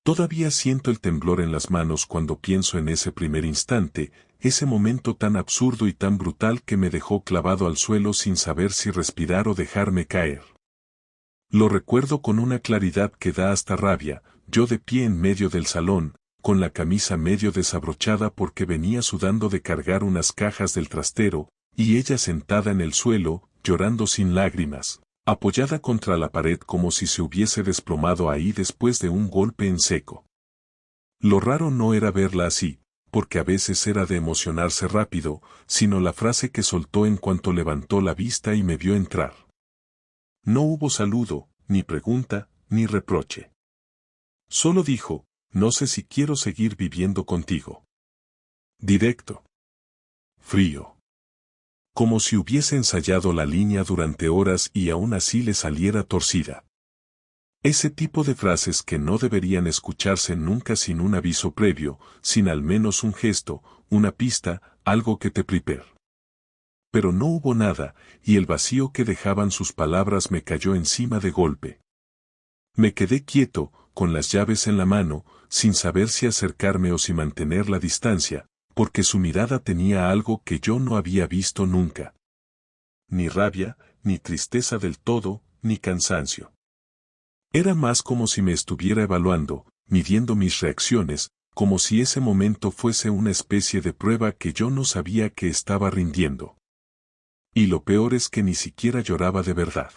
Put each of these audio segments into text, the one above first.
Todavía siento el temblor en las manos cuando pienso en ese primer instante, ese momento tan absurdo y tan brutal que me dejó clavado al suelo sin saber si respirar o dejarme caer. Lo recuerdo con una claridad que da hasta rabia, yo de pie en medio del salón, con la camisa medio desabrochada porque venía sudando de cargar unas cajas del trastero, y ella sentada en el suelo, llorando sin lágrimas, apoyada contra la pared como si se hubiese desplomado ahí después de un golpe en seco. Lo raro no era verla así, porque a veces era de emocionarse rápido, sino la frase que soltó en cuanto levantó la vista y me vio entrar. No hubo saludo, ni pregunta, ni reproche. Solo dijo, no sé si quiero seguir viviendo contigo. Directo. Frío. Como si hubiese ensayado la línea durante horas y aún así le saliera torcida. Ese tipo de frases que no deberían escucharse nunca sin un aviso previo, sin al menos un gesto, una pista, algo que te prepare. Pero no hubo nada, y el vacío que dejaban sus palabras me cayó encima de golpe. Me quedé quieto, con las llaves en la mano, sin saber si acercarme o si mantener la distancia, porque su mirada tenía algo que yo no había visto nunca. Ni rabia, ni tristeza del todo, ni cansancio. Era más como si me estuviera evaluando, midiendo mis reacciones, como si ese momento fuese una especie de prueba que yo no sabía que estaba rindiendo. Y lo peor es que ni siquiera lloraba de verdad.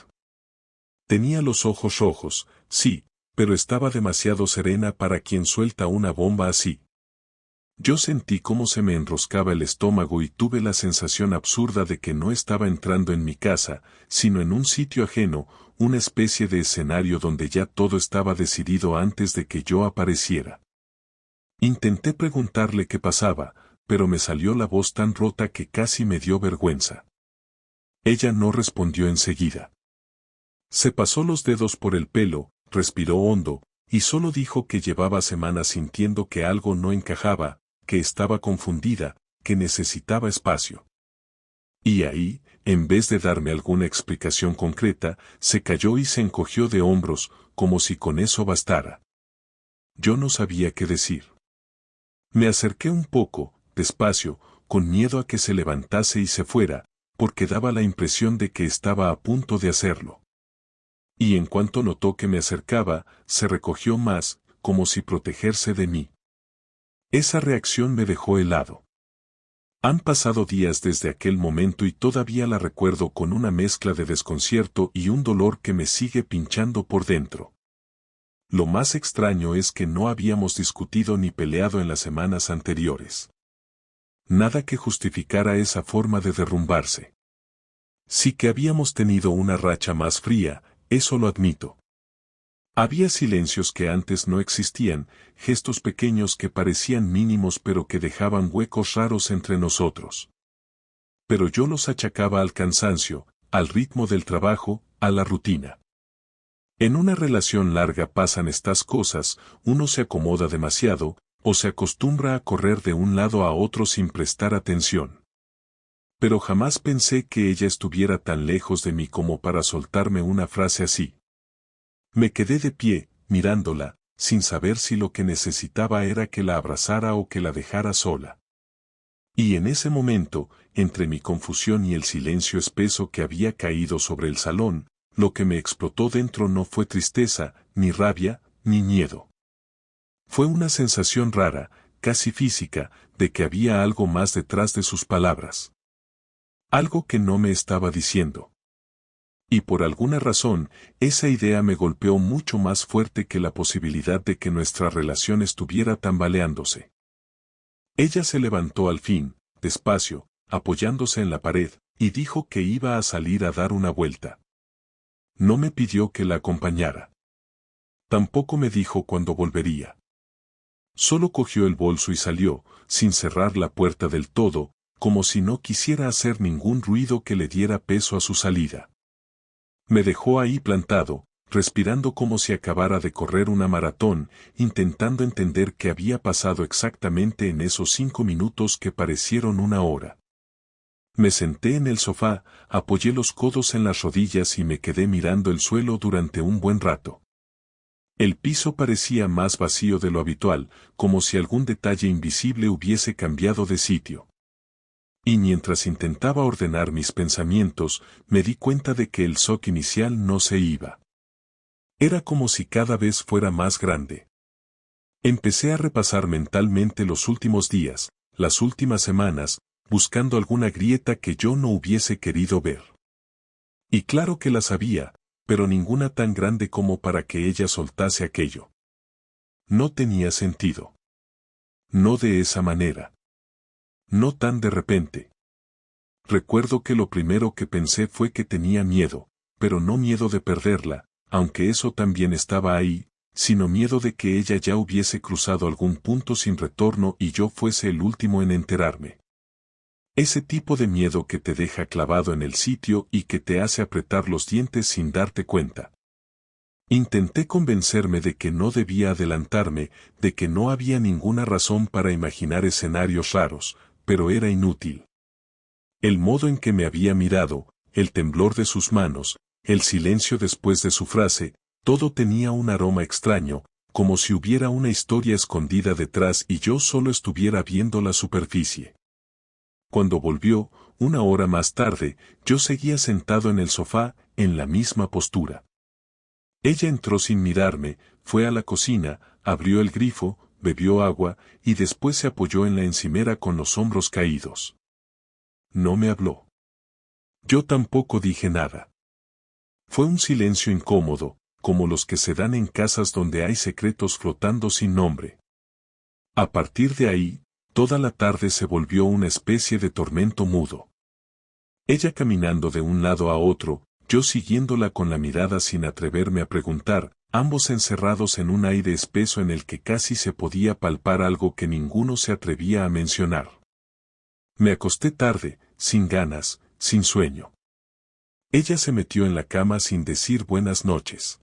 Tenía los ojos rojos, sí, pero estaba demasiado serena para quien suelta una bomba así. Yo sentí cómo se me enroscaba el estómago y tuve la sensación absurda de que no estaba entrando en mi casa, sino en un sitio ajeno, una especie de escenario donde ya todo estaba decidido antes de que yo apareciera. Intenté preguntarle qué pasaba, pero me salió la voz tan rota que casi me dio vergüenza. Ella no respondió enseguida. Se pasó los dedos por el pelo, respiró hondo, y solo dijo que llevaba semanas sintiendo que algo no encajaba, que estaba confundida, que necesitaba espacio. Y ahí, en vez de darme alguna explicación concreta, se calló y se encogió de hombros, como si con eso bastara. Yo no sabía qué decir. Me acerqué un poco, despacio, con miedo a que se levantase y se fuera, porque daba la impresión de que estaba a punto de hacerlo. Y en cuanto notó que me acercaba, se recogió más, como si protegerse de mí. Esa reacción me dejó helado. Han pasado días desde aquel momento y todavía la recuerdo con una mezcla de desconcierto y un dolor que me sigue pinchando por dentro. Lo más extraño es que no habíamos discutido ni peleado en las semanas anteriores. Nada que justificara esa forma de derrumbarse. Sí que habíamos tenido una racha más fría, eso lo admito. Había silencios que antes no existían, gestos pequeños que parecían mínimos pero que dejaban huecos raros entre nosotros. Pero yo los achacaba al cansancio, al ritmo del trabajo, a la rutina. En una relación larga pasan estas cosas, uno se acomoda demasiado, o se acostumbra a correr de un lado a otro sin prestar atención. Pero jamás pensé que ella estuviera tan lejos de mí como para soltarme una frase así. Me quedé de pie, mirándola, sin saber si lo que necesitaba era que la abrazara o que la dejara sola. Y en ese momento, entre mi confusión y el silencio espeso que había caído sobre el salón, lo que me explotó dentro no fue tristeza, ni rabia, ni miedo. Fue una sensación rara, casi física, de que había algo más detrás de sus palabras. Algo que no me estaba diciendo. Y por alguna razón, esa idea me golpeó mucho más fuerte que la posibilidad de que nuestra relación estuviera tambaleándose. Ella se levantó al fin, despacio, apoyándose en la pared, y dijo que iba a salir a dar una vuelta. No me pidió que la acompañara. Tampoco me dijo cuándo volvería. Solo cogió el bolso y salió, sin cerrar la puerta del todo, como si no quisiera hacer ningún ruido que le diera peso a su salida. Me dejó ahí plantado, respirando como si acabara de correr una maratón, intentando entender qué había pasado exactamente en esos 5 minutos que parecieron una hora. Me senté en el sofá, apoyé los codos en las rodillas y me quedé mirando el suelo durante un buen rato. El piso parecía más vacío de lo habitual, como si algún detalle invisible hubiese cambiado de sitio. Y mientras intentaba ordenar mis pensamientos, me di cuenta de que el shock inicial no se iba. Era como si cada vez fuera más grande. Empecé a repasar mentalmente los últimos días, las últimas semanas, buscando alguna grieta que yo no hubiese querido ver. Y claro que las había, pero ninguna tan grande como para que ella soltase aquello. No tenía sentido. No de esa manera. No tan de repente. Recuerdo que lo primero que pensé fue que tenía miedo, pero no miedo de perderla, aunque eso también estaba ahí, sino miedo de que ella ya hubiese cruzado algún punto sin retorno y yo fuese el último en enterarme. Ese tipo de miedo que te deja clavado en el sitio y que te hace apretar los dientes sin darte cuenta. Intenté convencerme de que no debía adelantarme, de que no había ninguna razón para imaginar escenarios raros, pero era inútil. El modo en que me había mirado, el temblor de sus manos, el silencio después de su frase, todo tenía un aroma extraño, como si hubiera una historia escondida detrás y yo solo estuviera viendo la superficie. Cuando volvió, una hora más tarde, yo seguía sentado en el sofá, en la misma postura. Ella entró sin mirarme, fue a la cocina, abrió el grifo, bebió agua, y después se apoyó en la encimera con los hombros caídos. No me habló. Yo tampoco dije nada. Fue un silencio incómodo, como los que se dan en casas donde hay secretos flotando sin nombre. A partir de ahí, toda la tarde se volvió una especie de tormento mudo. Ella caminando de un lado a otro, yo siguiéndola con la mirada sin atreverme a preguntar, ambos encerrados en un aire espeso en el que casi se podía palpar algo que ninguno se atrevía a mencionar. Me acosté tarde, sin ganas, sin sueño. Ella se metió en la cama sin decir buenas noches.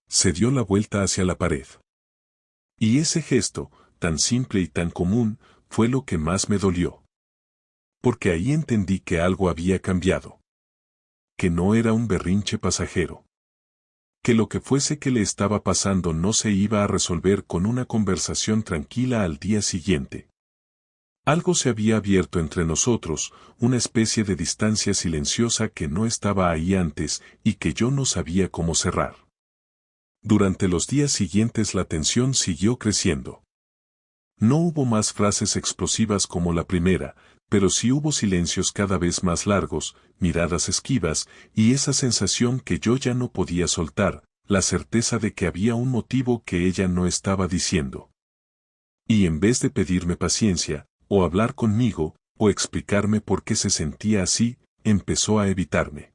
Se dio la vuelta hacia la pared. Y ese gesto, tan simple y tan común, fue lo que más me dolió. Porque ahí entendí que algo había cambiado. Que no era un berrinche pasajero. Que lo que fuese que le estaba pasando no se iba a resolver con una conversación tranquila al día siguiente. Algo se había abierto entre nosotros, una especie de distancia silenciosa que no estaba ahí antes y que yo no sabía cómo cerrar. Durante los días siguientes la tensión siguió creciendo. No hubo más frases explosivas como la primera, pero sí hubo silencios cada vez más largos, miradas esquivas, y esa sensación que yo ya no podía soltar, la certeza de que había un motivo que ella no estaba diciendo. Y en vez de pedirme paciencia, o hablar conmigo, o explicarme por qué se sentía así, empezó a evitarme.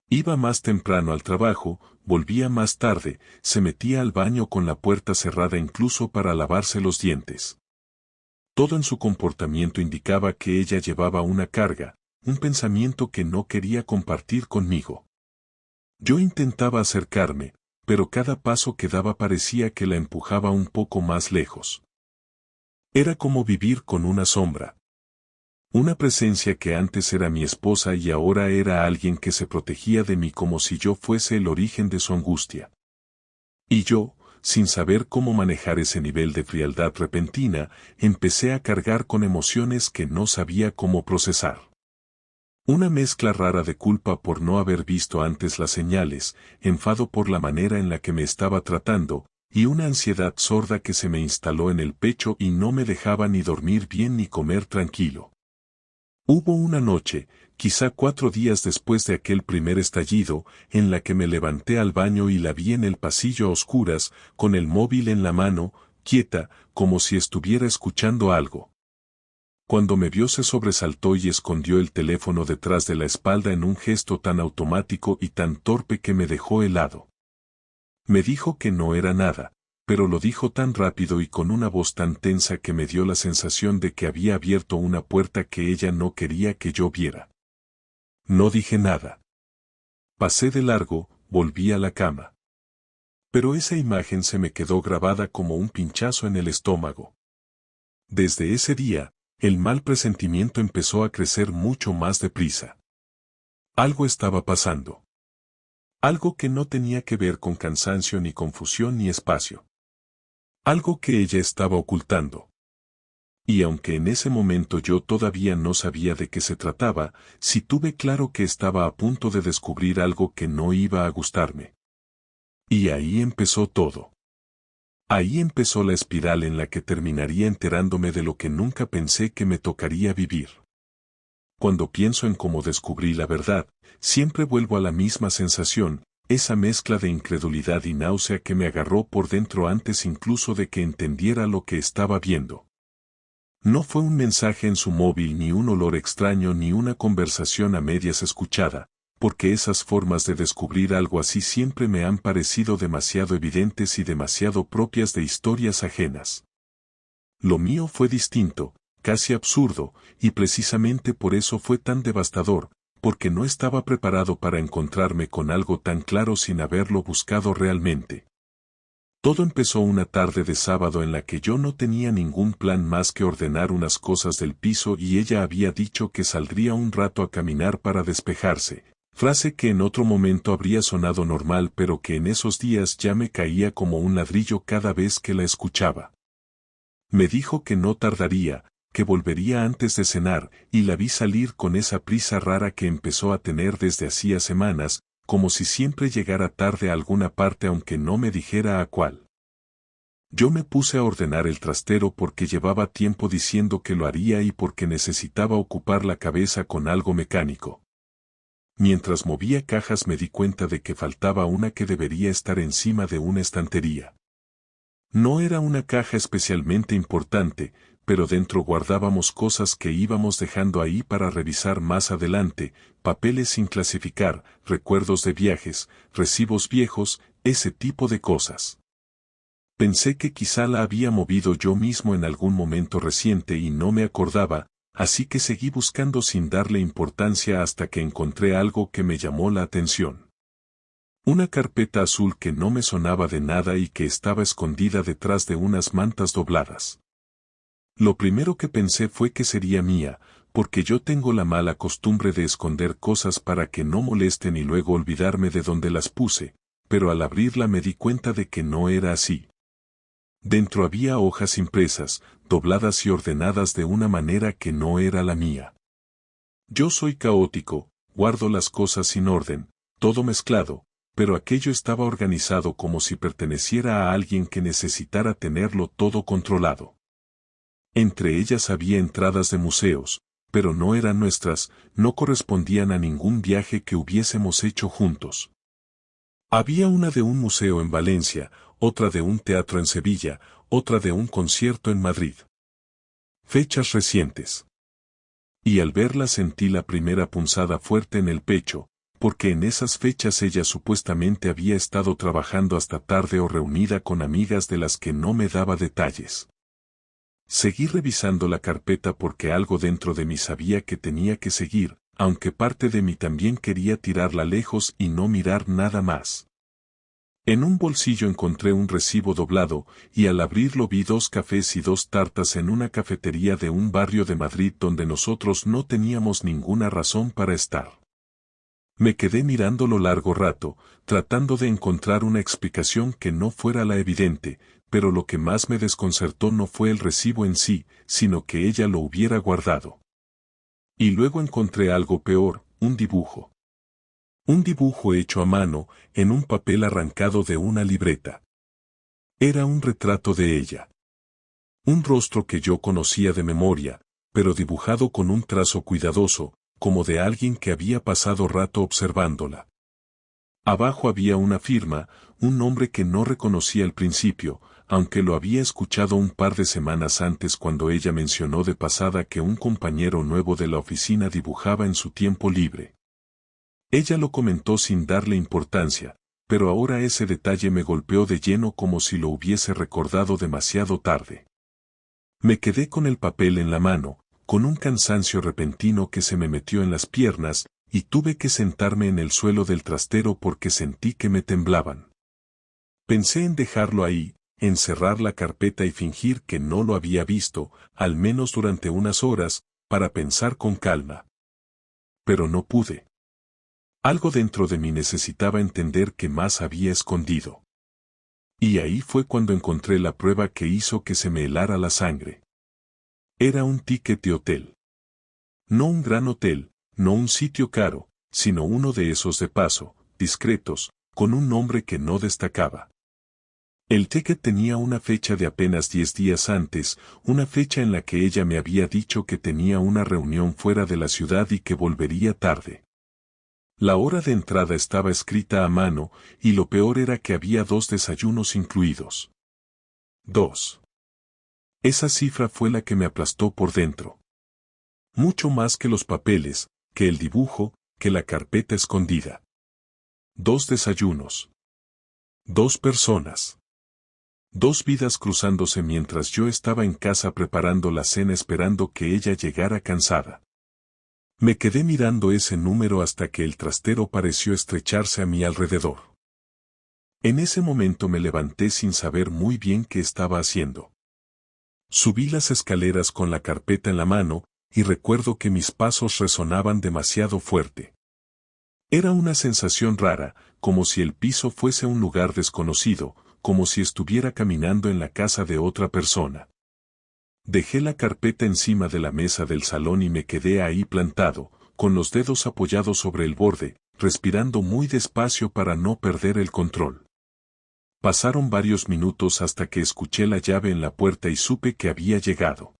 Iba más temprano al trabajo, volvía más tarde, se metía al baño con la puerta cerrada incluso para lavarse los dientes. Todo en su comportamiento indicaba que ella llevaba una carga, un pensamiento que no quería compartir conmigo. Yo intentaba acercarme, pero cada paso que daba parecía que la empujaba un poco más lejos. Era como vivir con una sombra. Una presencia que antes era mi esposa y ahora era alguien que se protegía de mí como si yo fuese el origen de su angustia. Y yo, sin saber cómo manejar ese nivel de frialdad repentina, empecé a cargar con emociones que no sabía cómo procesar. Una mezcla rara de culpa por no haber visto antes las señales, enfado por la manera en la que me estaba tratando, y una ansiedad sorda que se me instaló en el pecho y no me dejaba ni dormir bien ni comer tranquilo. Hubo una noche, quizá 4 días después de aquel primer estallido, en la que me levanté al baño y la vi en el pasillo a oscuras, con el móvil en la mano, quieta, como si estuviera escuchando algo. Cuando me vio se sobresaltó y escondió el teléfono detrás de la espalda en un gesto tan automático y tan torpe que me dejó helado. Me dijo que no era nada, pero lo dijo tan rápido y con una voz tan tensa que me dio la sensación de que había abierto una puerta que ella no quería que yo viera. No dije nada. Pasé de largo, volví a la cama. Pero esa imagen se me quedó grabada como un pinchazo en el estómago. Desde ese día, el mal presentimiento empezó a crecer mucho más deprisa. Algo estaba pasando. Algo que no tenía que ver con cansancio ni confusión ni espacio. Algo que ella estaba ocultando. Y aunque en ese momento yo todavía no sabía de qué se trataba, sí tuve claro que estaba a punto de descubrir algo que no iba a gustarme. Y ahí empezó todo. Ahí empezó la espiral en la que terminaría enterándome de lo que nunca pensé que me tocaría vivir. Cuando pienso en cómo descubrí la verdad, siempre vuelvo a la misma sensación, esa mezcla de incredulidad y náusea que me agarró por dentro antes incluso de que entendiera lo que estaba viendo. No fue un mensaje en su móvil, ni un olor extraño, ni una conversación a medias escuchada, porque esas formas de descubrir algo así siempre me han parecido demasiado evidentes y demasiado propias de historias ajenas. Lo mío fue distinto, casi absurdo, y precisamente por eso fue tan devastador, porque no estaba preparado para encontrarme con algo tan claro sin haberlo buscado realmente. Todo empezó una tarde de sábado en la que yo no tenía ningún plan más que ordenar unas cosas del piso y ella había dicho que saldría un rato a caminar para despejarse, frase que en otro momento habría sonado normal pero que en esos días ya me caía como un ladrillo cada vez que la escuchaba. Me dijo que no tardaría, que volvería antes de cenar, y la vi salir con esa prisa rara que empezó a tener desde hacía semanas, como si siempre llegara tarde a alguna parte aunque no me dijera a cuál. Yo me puse a ordenar el trastero porque llevaba tiempo diciendo que lo haría y porque necesitaba ocupar la cabeza con algo mecánico. Mientras movía cajas me di cuenta de que faltaba una que debería estar encima de una estantería. No era una caja especialmente importante, pero dentro guardábamos cosas que íbamos dejando ahí para revisar más adelante, papeles sin clasificar, recuerdos de viajes, recibos viejos, ese tipo de cosas. Pensé que quizá la había movido yo mismo en algún momento reciente y no me acordaba, así que seguí buscando sin darle importancia hasta que encontré algo que me llamó la atención. Una carpeta azul que no me sonaba de nada y que estaba escondida detrás de unas mantas dobladas. Lo primero que pensé fue que sería mía, porque yo tengo la mala costumbre de esconder cosas para que no molesten y luego olvidarme de dónde las puse, pero al abrirla me di cuenta de que no era así. Dentro había hojas impresas, dobladas y ordenadas de una manera que no era la mía. Yo soy caótico, guardo las cosas sin orden, todo mezclado, pero aquello estaba organizado como si perteneciera a alguien que necesitara tenerlo todo controlado. Entre ellas había entradas de museos, pero no eran nuestras, no correspondían a ningún viaje que hubiésemos hecho juntos. Había una de un museo en Valencia, otra de un teatro en Sevilla, otra de un concierto en Madrid. Fechas recientes. Y al verla sentí la primera punzada fuerte en el pecho, porque en esas fechas ella supuestamente había estado trabajando hasta tarde o reunida con amigas de las que no me daba detalles. Seguí revisando la carpeta porque algo dentro de mí sabía que tenía que seguir, aunque parte de mí también quería tirarla lejos y no mirar nada más. En un bolsillo encontré un recibo doblado, y al abrirlo vi 2 cafés y 2 tartas en una cafetería de un barrio de Madrid donde nosotros no teníamos ninguna razón para estar. Me quedé mirándolo largo rato, tratando de encontrar una explicación que no fuera la evidente, pero lo que más me desconcertó no fue el recibo en sí, sino que ella lo hubiera guardado. Y luego encontré algo peor, un dibujo. Un dibujo hecho a mano, en un papel arrancado de una libreta. Era un retrato de ella. Un rostro que yo conocía de memoria, pero dibujado con un trazo cuidadoso, como de alguien que había pasado rato observándola. Abajo había una firma, un nombre que no reconocí al principio, aunque lo había escuchado un par de semanas antes cuando ella mencionó de pasada que un compañero nuevo de la oficina dibujaba en su tiempo libre. Ella lo comentó sin darle importancia, pero ahora ese detalle me golpeó de lleno como si lo hubiese recordado demasiado tarde. Me quedé con el papel en la mano, con un cansancio repentino que se me metió en las piernas, y tuve que sentarme en el suelo del trastero porque sentí que me temblaban. Pensé en dejarlo ahí, en cerrar la carpeta y fingir que no lo había visto, al menos durante unas horas, para pensar con calma. Pero no pude. Algo dentro de mí necesitaba entender qué más había escondido. Y ahí fue cuando encontré la prueba que hizo que se me helara la sangre. Era un ticket de hotel. No un gran hotel, no un sitio caro, sino uno de esos de paso, discretos, con un nombre que no destacaba. El ticket tenía una fecha de apenas 10 días antes, una fecha en la que ella me había dicho que tenía una reunión fuera de la ciudad y que volvería tarde. La hora de entrada estaba escrita a mano, y lo peor era que había 2 desayunos incluidos. 2. Esa cifra fue la que me aplastó por dentro. Mucho más que los papeles, que el dibujo, que la carpeta escondida. 2 desayunos. 2 personas. 2 vidas cruzándose mientras yo estaba en casa preparando la cena esperando que ella llegara cansada. Me quedé mirando ese número hasta que el trastero pareció estrecharse a mi alrededor. En ese momento me levanté sin saber muy bien qué estaba haciendo. Subí las escaleras con la carpeta en la mano, y recuerdo que mis pasos resonaban demasiado fuerte. Era una sensación rara, como si el piso fuese un lugar desconocido, como si estuviera caminando en la casa de otra persona. Dejé la carpeta encima de la mesa del salón y me quedé ahí plantado, con los dedos apoyados sobre el borde, respirando muy despacio para no perder el control. Pasaron varios minutos hasta que escuché la llave en la puerta y supe que había llegado.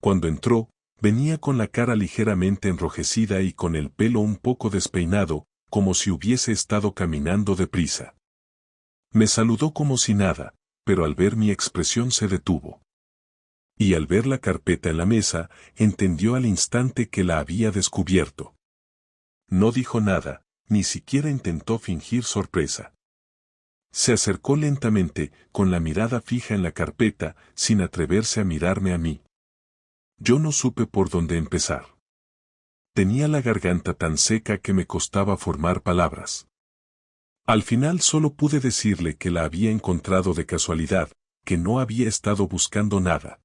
Cuando entró, venía con la cara ligeramente enrojecida y con el pelo un poco despeinado, como si hubiese estado caminando deprisa. Me saludó como si nada, pero al ver mi expresión se detuvo. Y al ver la carpeta en la mesa, entendió al instante que la había descubierto. No dijo nada, ni siquiera intentó fingir sorpresa. Se acercó lentamente, con la mirada fija en la carpeta, sin atreverse a mirarme a mí. Yo no supe por dónde empezar. Tenía la garganta tan seca que me costaba formar palabras. Al final solo pude decirle que la había encontrado de casualidad, que no había estado buscando nada.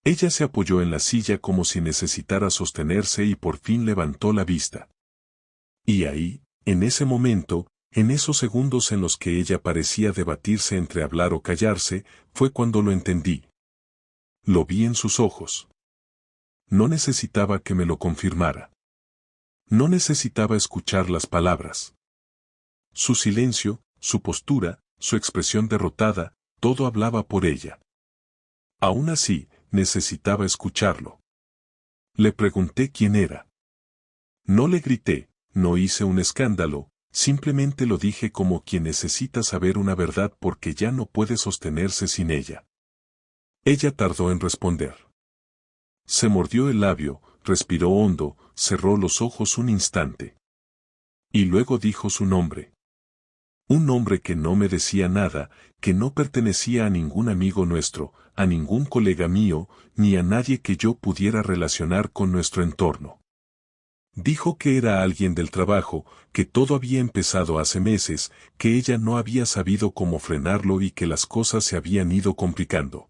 Ella se apoyó en la silla como si necesitara sostenerse y por fin levantó la vista. Y ahí, en ese momento, en esos segundos en los que ella parecía debatirse entre hablar o callarse, fue cuando lo entendí. Lo vi en sus ojos. No necesitaba que me lo confirmara. No necesitaba escuchar las palabras. Su silencio, su postura, su expresión derrotada, todo hablaba por ella. Aún así, necesitaba escucharlo. Le pregunté quién era. No le grité, no hice un escándalo, simplemente lo dije como quien necesita saber una verdad porque ya no puede sostenerse sin ella. Ella tardó en responder. Se mordió el labio, respiró hondo, cerró los ojos un instante. Y luego dijo su nombre. Un nombre que no me decía nada, que no pertenecía a ningún amigo nuestro, a ningún colega mío, ni a nadie que yo pudiera relacionar con nuestro entorno. Dijo que era alguien del trabajo, que todo había empezado hace meses, que ella no había sabido cómo frenarlo y que las cosas se habían ido complicando.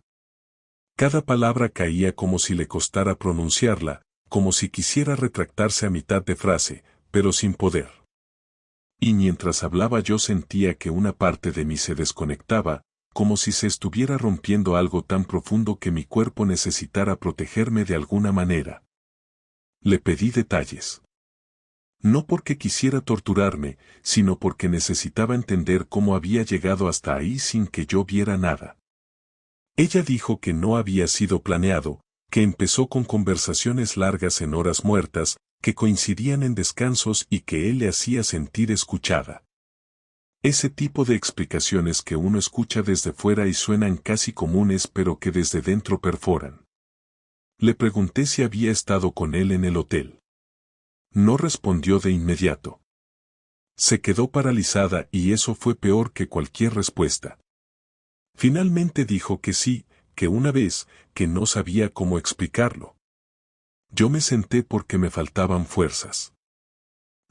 Cada palabra caía como si le costara pronunciarla, como si quisiera retractarse a mitad de frase, pero sin poder. Y mientras hablaba yo sentía que una parte de mí se desconectaba, como si se estuviera rompiendo algo tan profundo que mi cuerpo necesitara protegerme de alguna manera. Le pedí detalles. No porque quisiera torturarme, sino porque necesitaba entender cómo había llegado hasta ahí sin que yo viera nada. Ella dijo que no había sido planeado, que empezó con conversaciones largas en horas muertas, que coincidían en descansos y que él le hacía sentir escuchada. Ese tipo de explicaciones que uno escucha desde fuera y suenan casi comunes pero que desde dentro perforan. Le pregunté si había estado con él en el hotel. No respondió de inmediato. Se quedó paralizada y eso fue peor que cualquier respuesta. Finalmente dijo que sí, que una vez, que no sabía cómo explicarlo. Yo me senté porque me faltaban fuerzas.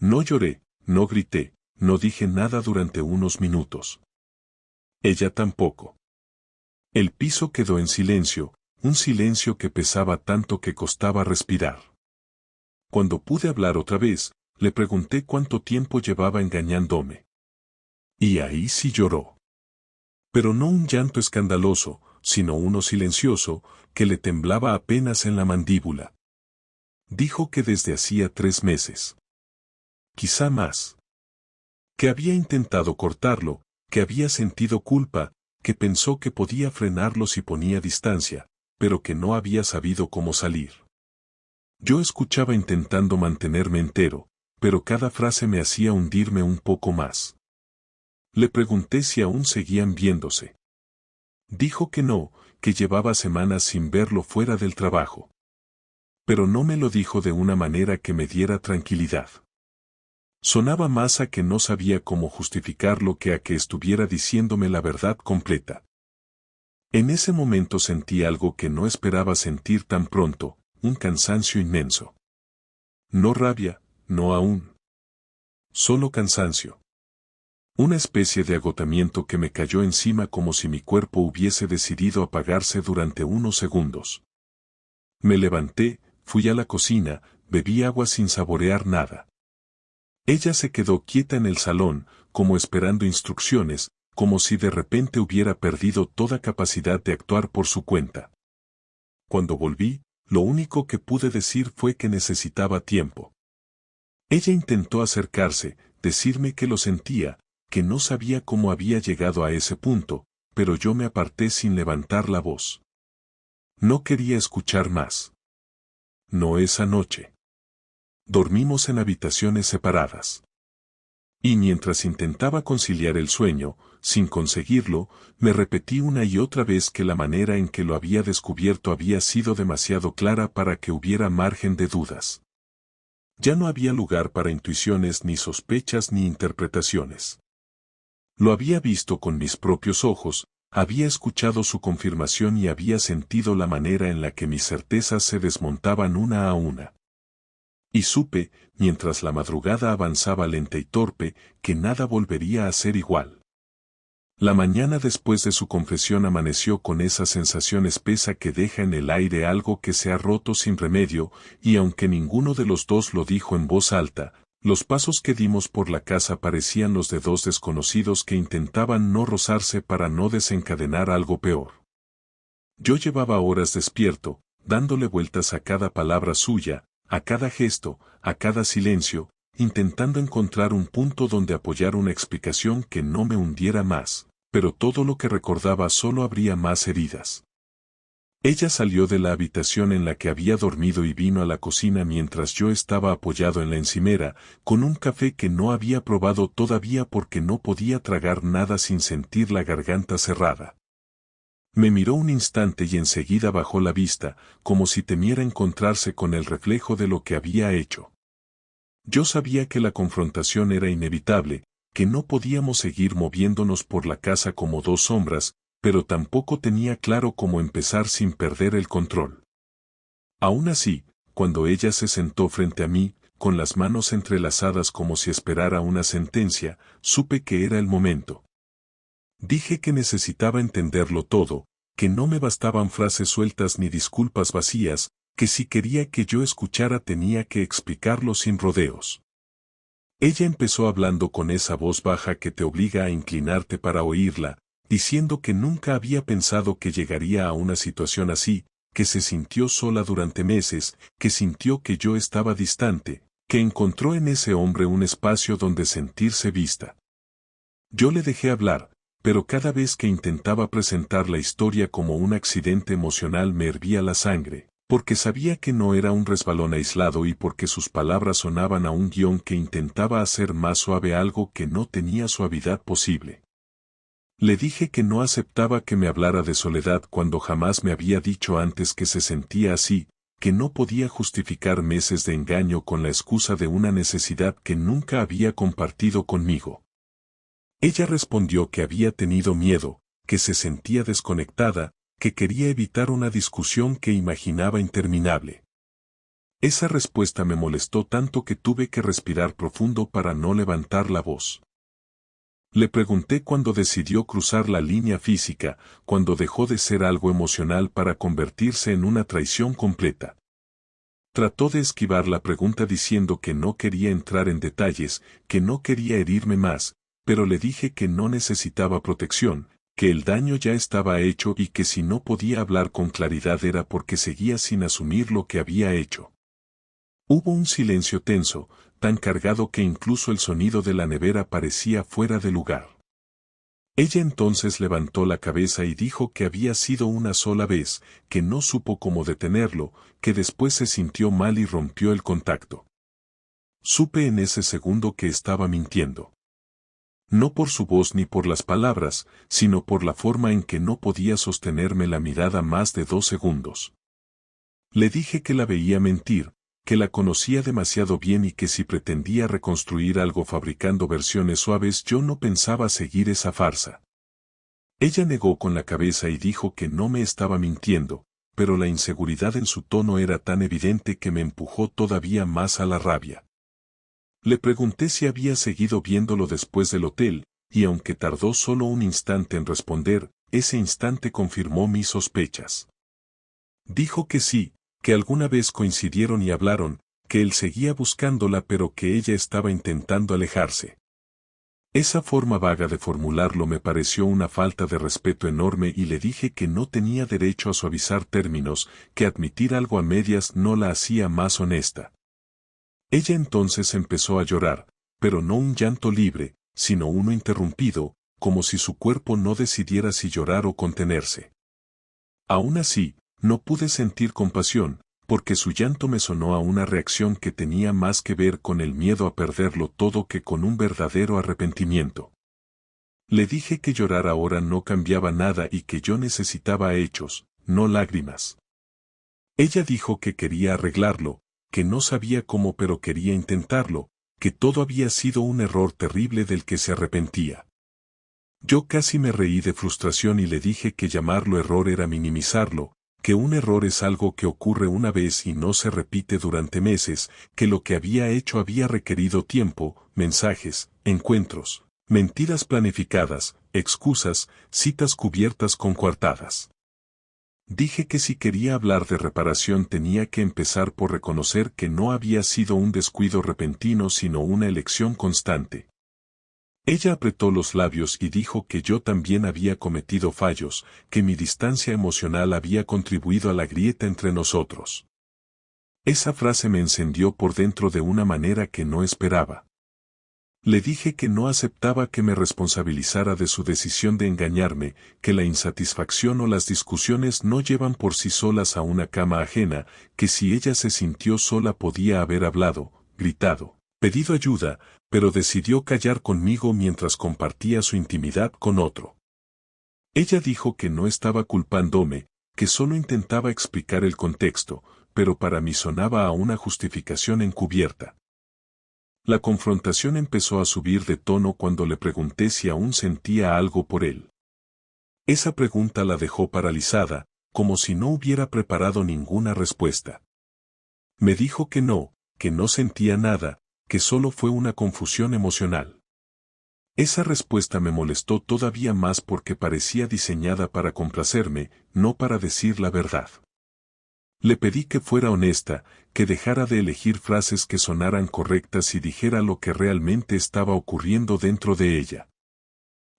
No lloré, no grité, no dije nada durante unos minutos. Ella tampoco. El piso quedó en silencio, un silencio que pesaba tanto que costaba respirar. Cuando pude hablar otra vez, Le pregunté cuánto tiempo llevaba engañándome. Y ahí sí lloró. Pero no un llanto escandaloso, sino uno silencioso, que le temblaba apenas en la mandíbula. Dijo que desde hacía 3 meses. Quizá más. Que había intentado cortarlo, que había sentido culpa, que pensó que podía frenarlo si ponía distancia, pero que no había sabido cómo salir. Yo escuchaba intentando mantenerme entero, pero cada frase me hacía hundirme un poco más. Le pregunté si aún seguían viéndose. Dijo que no, que llevaba semanas sin verlo fuera del trabajo. Pero no me lo dijo de una manera que me diera tranquilidad. Sonaba más a que no sabía cómo justificarlo que a que estuviera diciéndome la verdad completa. En ese momento sentí algo que no esperaba sentir tan pronto, un cansancio inmenso. No rabia, no aún. Solo cansancio. Una especie de agotamiento que me cayó encima como si mi cuerpo hubiese decidido apagarse durante unos segundos. Me levanté, fui a la cocina, bebí agua sin saborear nada. Ella se quedó quieta en el salón, como esperando instrucciones, como si de repente hubiera perdido toda capacidad de actuar por su cuenta. Cuando volví, lo único que pude decir fue que necesitaba tiempo. Ella intentó acercarse, decirme que lo sentía, que no sabía cómo había llegado a ese punto, pero yo me aparté sin levantar la voz. No quería escuchar más. No esa noche. Dormimos en habitaciones separadas. Y mientras intentaba conciliar el sueño, sin conseguirlo, me repetí una y otra vez que la manera en que lo había descubierto había sido demasiado clara para que hubiera margen de dudas. Ya no había lugar para intuiciones ni sospechas ni interpretaciones. Lo había visto con mis propios ojos, había escuchado su confirmación y había sentido la manera en la que mis certezas se desmontaban una a una. Y supe, mientras la madrugada avanzaba lenta y torpe, que nada volvería a ser igual. La mañana después de su confesión amaneció con esa sensación espesa que deja en el aire algo que se ha roto sin remedio, y aunque ninguno de los dos lo dijo en voz alta, los pasos que dimos por la casa parecían los de dos desconocidos que intentaban no rozarse para no desencadenar algo peor. Yo llevaba horas despierto, dándole vueltas a cada palabra suya, a cada gesto, a cada silencio, intentando encontrar un punto donde apoyar una explicación que no me hundiera más, pero todo lo que recordaba solo abría más heridas. Ella salió de la habitación en la que había dormido y vino a la cocina mientras yo estaba apoyado en la encimera, con un café que no había probado todavía porque no podía tragar nada sin sentir la garganta cerrada. Me miró un instante y enseguida bajó la vista, como si temiera encontrarse con el reflejo de lo que había hecho. Yo sabía que la confrontación era inevitable, que no podíamos seguir moviéndonos por la casa como dos sombras, pero tampoco tenía claro cómo empezar sin perder el control. Aún así, cuando ella se sentó frente a mí, con las manos entrelazadas como si esperara una sentencia, supe que era el momento. Dije que necesitaba entenderlo todo, que no me bastaban frases sueltas ni disculpas vacías, que si quería que yo escuchara tenía que explicarlo sin rodeos. Ella empezó hablando con esa voz baja que te obliga a inclinarte para oírla, diciendo que nunca había pensado que llegaría a una situación así, que se sintió sola durante meses, que sintió que yo estaba distante, que encontró en ese hombre un espacio donde sentirse vista. Yo le dejé hablar, pero cada vez que intentaba presentar la historia como un accidente emocional me hervía la sangre, porque sabía que no era un resbalón aislado y porque sus palabras sonaban a un guión que intentaba hacer más suave algo que no tenía suavidad posible. Le dije que no aceptaba que me hablara de soledad cuando jamás me había dicho antes que se sentía así, que no podía justificar meses de engaño con la excusa de una necesidad que nunca había compartido conmigo. Ella respondió que había tenido miedo, que se sentía desconectada, que quería evitar una discusión que imaginaba interminable. Esa respuesta me molestó tanto que tuve que respirar profundo para no levantar la voz. Le pregunté cuándo decidió cruzar la línea física, cuando dejó de ser algo emocional para convertirse en una traición completa. Trató de esquivar la pregunta diciendo que no quería entrar en detalles, que no quería herirme más, pero le dije que no necesitaba protección, que el daño ya estaba hecho y que si no podía hablar con claridad era porque seguía sin asumir lo que había hecho. Hubo un silencio tenso, tan cargado que incluso el sonido de la nevera parecía fuera de lugar. Ella entonces levantó la cabeza y dijo que había sido una sola vez, que no supo cómo detenerlo, que después se sintió mal y rompió el contacto. Supe en ese segundo que estaba mintiendo. No por su voz ni por las palabras, sino por la forma en que no podía sostenerme la mirada más de 2 segundos. Le dije que la veía mentir, que la conocía demasiado bien y que si pretendía reconstruir algo fabricando versiones suaves yo no pensaba seguir esa farsa. Ella negó con la cabeza y dijo que no me estaba mintiendo, pero la inseguridad en su tono era tan evidente que me empujó todavía más a la rabia. Le pregunté si había seguido viéndolo después del hotel, y aunque tardó solo un instante en responder, ese instante confirmó mis sospechas. Dijo que sí, que alguna vez coincidieron y hablaron, que él seguía buscándola pero que ella estaba intentando alejarse. Esa forma vaga de formularlo me pareció una falta de respeto enorme y le dije que no tenía derecho a suavizar términos, que admitir algo a medias no la hacía más honesta. Ella entonces empezó a llorar, pero no un llanto libre, sino uno interrumpido, como si su cuerpo no decidiera si llorar o contenerse. Aún así, no pude sentir compasión, porque su llanto me sonó a una reacción que tenía más que ver con el miedo a perderlo todo que con un verdadero arrepentimiento. Le dije que llorar ahora no cambiaba nada y que yo necesitaba hechos, no lágrimas. Ella dijo que quería arreglarlo, que no sabía cómo pero quería intentarlo, que todo había sido un error terrible del que se arrepentía. Yo casi me reí de frustración y le dije que llamarlo error era minimizarlo, que un error es algo que ocurre una vez y no se repite durante meses, que lo que había hecho había requerido tiempo, mensajes, encuentros, mentiras planificadas, excusas, citas cubiertas con coartadas. Dije que si quería hablar de reparación tenía que empezar por reconocer que no había sido un descuido repentino sino una elección constante. Ella apretó los labios y dijo que yo también había cometido fallos, que mi distancia emocional había contribuido a la grieta entre nosotros. Esa frase me encendió por dentro de una manera que no esperaba. Le dije que no aceptaba que me responsabilizara de su decisión de engañarme, que la insatisfacción o las discusiones no llevan por sí solas a una cama ajena, que si ella se sintió sola podía haber hablado, gritado, pedido ayuda, pero decidió callar conmigo mientras compartía su intimidad con otro. Ella dijo que no estaba culpándome, que solo intentaba explicar el contexto, pero para mí sonaba a una justificación encubierta. La confrontación empezó a subir de tono cuando le pregunté si aún sentía algo por él. Esa pregunta la dejó paralizada, como si no hubiera preparado ninguna respuesta. Me dijo que no sentía nada, que solo fue una confusión emocional. Esa respuesta me molestó todavía más porque parecía diseñada para complacerme, no para decir la verdad. Le pedí que fuera honesta, que dejara de elegir frases que sonaran correctas y dijera lo que realmente estaba ocurriendo dentro de ella.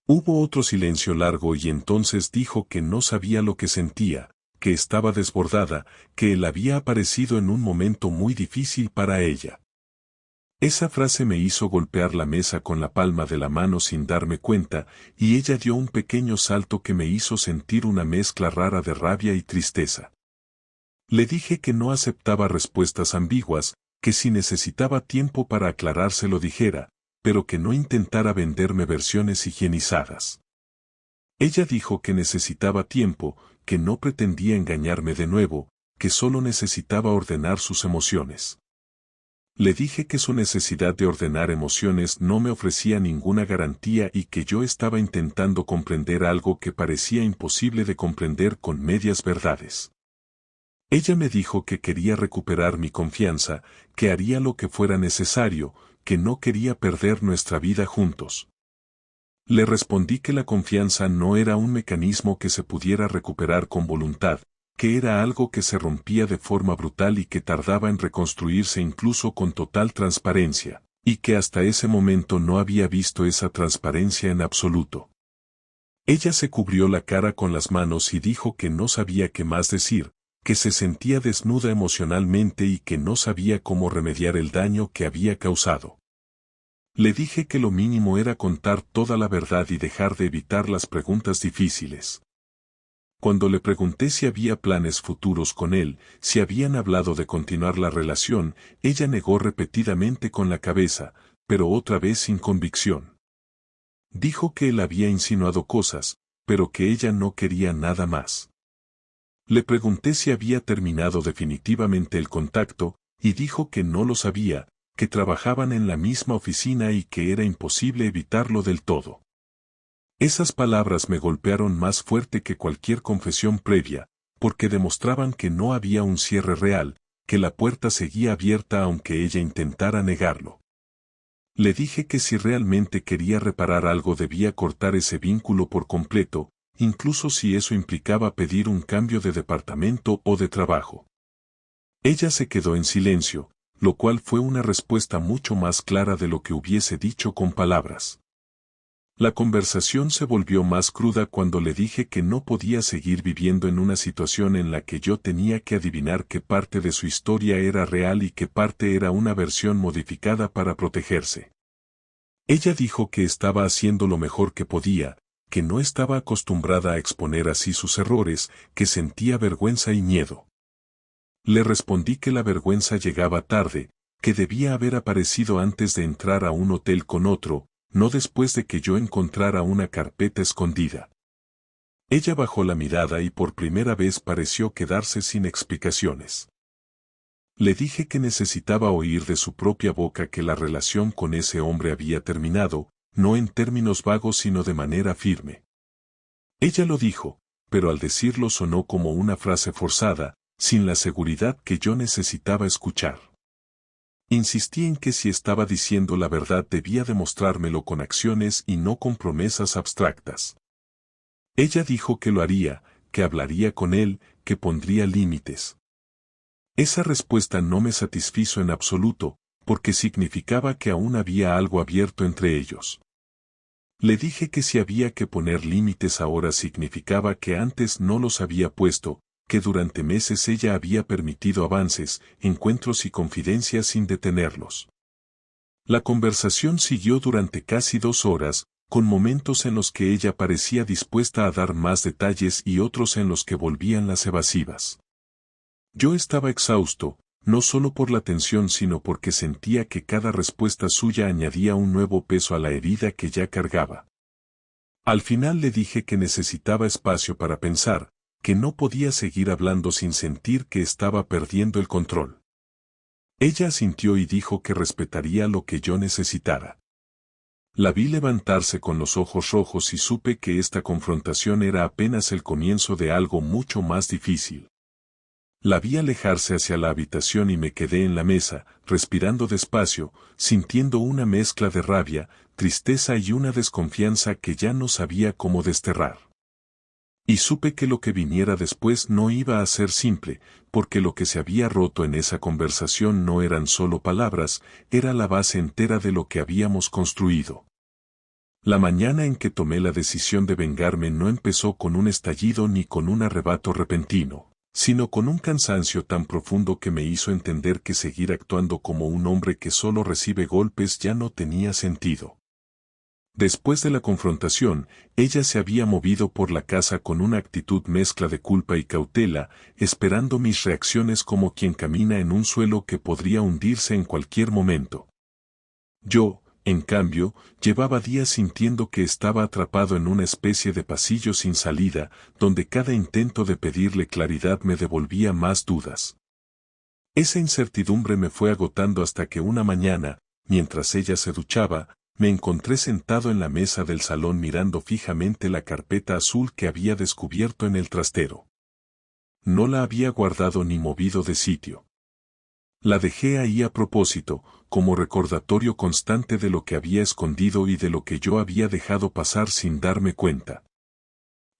Hubo otro silencio largo y entonces dijo que no sabía lo que sentía, que estaba desbordada, que él había aparecido en un momento muy difícil para ella. Esa frase me hizo golpear la mesa con la palma de la mano sin darme cuenta, y ella dio un pequeño salto que me hizo sentir una mezcla rara de rabia y tristeza. Le dije que no aceptaba respuestas ambiguas, que si necesitaba tiempo para aclararse lo dijera, pero que no intentara venderme versiones higienizadas. Ella dijo que necesitaba tiempo, que no pretendía engañarme de nuevo, que solo necesitaba ordenar sus emociones. Le dije que su necesidad de ordenar emociones no me ofrecía ninguna garantía y que yo estaba intentando comprender algo que parecía imposible de comprender con medias verdades. Ella me dijo que quería recuperar mi confianza, que haría lo que fuera necesario, que no quería perder nuestra vida juntos. Le respondí que la confianza no era un mecanismo que se pudiera recuperar con voluntad, que era algo que se rompía de forma brutal y que tardaba en reconstruirse incluso con total transparencia, y que hasta ese momento no había visto esa transparencia en absoluto. Ella se cubrió la cara con las manos y dijo que no sabía qué más decir, que se sentía desnuda emocionalmente y que no sabía cómo remediar el daño que había causado. Le dije que lo mínimo era contar toda la verdad y dejar de evitar las preguntas difíciles. Cuando le pregunté si había planes futuros con él, si habían hablado de continuar la relación, ella negó repetidamente con la cabeza, pero otra vez sin convicción. Dijo que él había insinuado cosas, pero que ella no quería nada más. Le pregunté si había terminado definitivamente el contacto, y dijo que no lo sabía, que trabajaban en la misma oficina y que era imposible evitarlo del todo. Esas palabras me golpearon más fuerte que cualquier confesión previa, porque demostraban que no había un cierre real, que la puerta seguía abierta aunque ella intentara negarlo. Le dije que si realmente quería reparar algo debía cortar ese vínculo por completo, incluso si eso implicaba pedir un cambio de departamento o de trabajo. Ella se quedó en silencio, lo cual fue una respuesta mucho más clara de lo que hubiese dicho con palabras. La conversación se volvió más cruda cuando le dije que no podía seguir viviendo en una situación en la que yo tenía que adivinar qué parte de su historia era real y qué parte era una versión modificada para protegerse. Ella dijo que estaba haciendo lo mejor que podía, que no estaba acostumbrada a exponer así sus errores, que sentía vergüenza y miedo. Le respondí que la vergüenza llegaba tarde, que debía haber aparecido antes de entrar a un hotel con otro, no después de que yo encontrara una carpeta escondida. Ella bajó la mirada y por primera vez pareció quedarse sin explicaciones. Le dije que necesitaba oír de su propia boca que la relación con ese hombre había terminado, no en términos vagos sino de manera firme. Ella lo dijo, pero al decirlo sonó como una frase forzada, sin la seguridad que yo necesitaba escuchar. Insistí en que si estaba diciendo la verdad debía demostrármelo con acciones y no con promesas abstractas. Ella dijo que lo haría, que hablaría con él, que pondría límites. Esa respuesta no me satisfizo en absoluto, porque significaba que aún había algo abierto entre ellos. Le dije que si había que poner límites ahora significaba que antes no los había puesto, que durante meses ella había permitido avances, encuentros y confidencias sin detenerlos. La conversación siguió durante casi 2 horas, con momentos en los que ella parecía dispuesta a dar más detalles y otros en los que volvían las evasivas. Yo estaba exhausto, no solo por la tensión sino porque sentía que cada respuesta suya añadía un nuevo peso a la herida que ya cargaba. Al final le dije que necesitaba espacio para pensar, que no podía seguir hablando sin sentir que estaba perdiendo el control. Ella asintió y dijo que respetaría lo que yo necesitara. La vi levantarse con los ojos rojos y supe que esta confrontación era apenas el comienzo de algo mucho más difícil. La vi alejarse hacia la habitación y me quedé en la mesa, respirando despacio, sintiendo una mezcla de rabia, tristeza y una desconfianza que ya no sabía cómo desterrar. Y supe que lo que viniera después no iba a ser simple, porque lo que se había roto en esa conversación no eran solo palabras, era la base entera de lo que habíamos construido. La mañana en que tomé la decisión de vengarme no empezó con un estallido ni con un arrebato repentino, sino con un cansancio tan profundo que me hizo entender que seguir actuando como un hombre que solo recibe golpes ya no tenía sentido. Después de la confrontación, ella se había movido por la casa con una actitud mezcla de culpa y cautela, esperando mis reacciones como quien camina en un suelo que podría hundirse en cualquier momento. Yo, en cambio, llevaba días sintiendo que estaba atrapado en una especie de pasillo sin salida, donde cada intento de pedirle claridad me devolvía más dudas. Esa incertidumbre me fue agotando hasta que una mañana, mientras ella se duchaba, me encontré sentado en la mesa del salón mirando fijamente la carpeta azul que había descubierto en el trastero. No la había guardado ni movido de sitio. La dejé ahí a propósito, como recordatorio constante de lo que había escondido y de lo que yo había dejado pasar sin darme cuenta.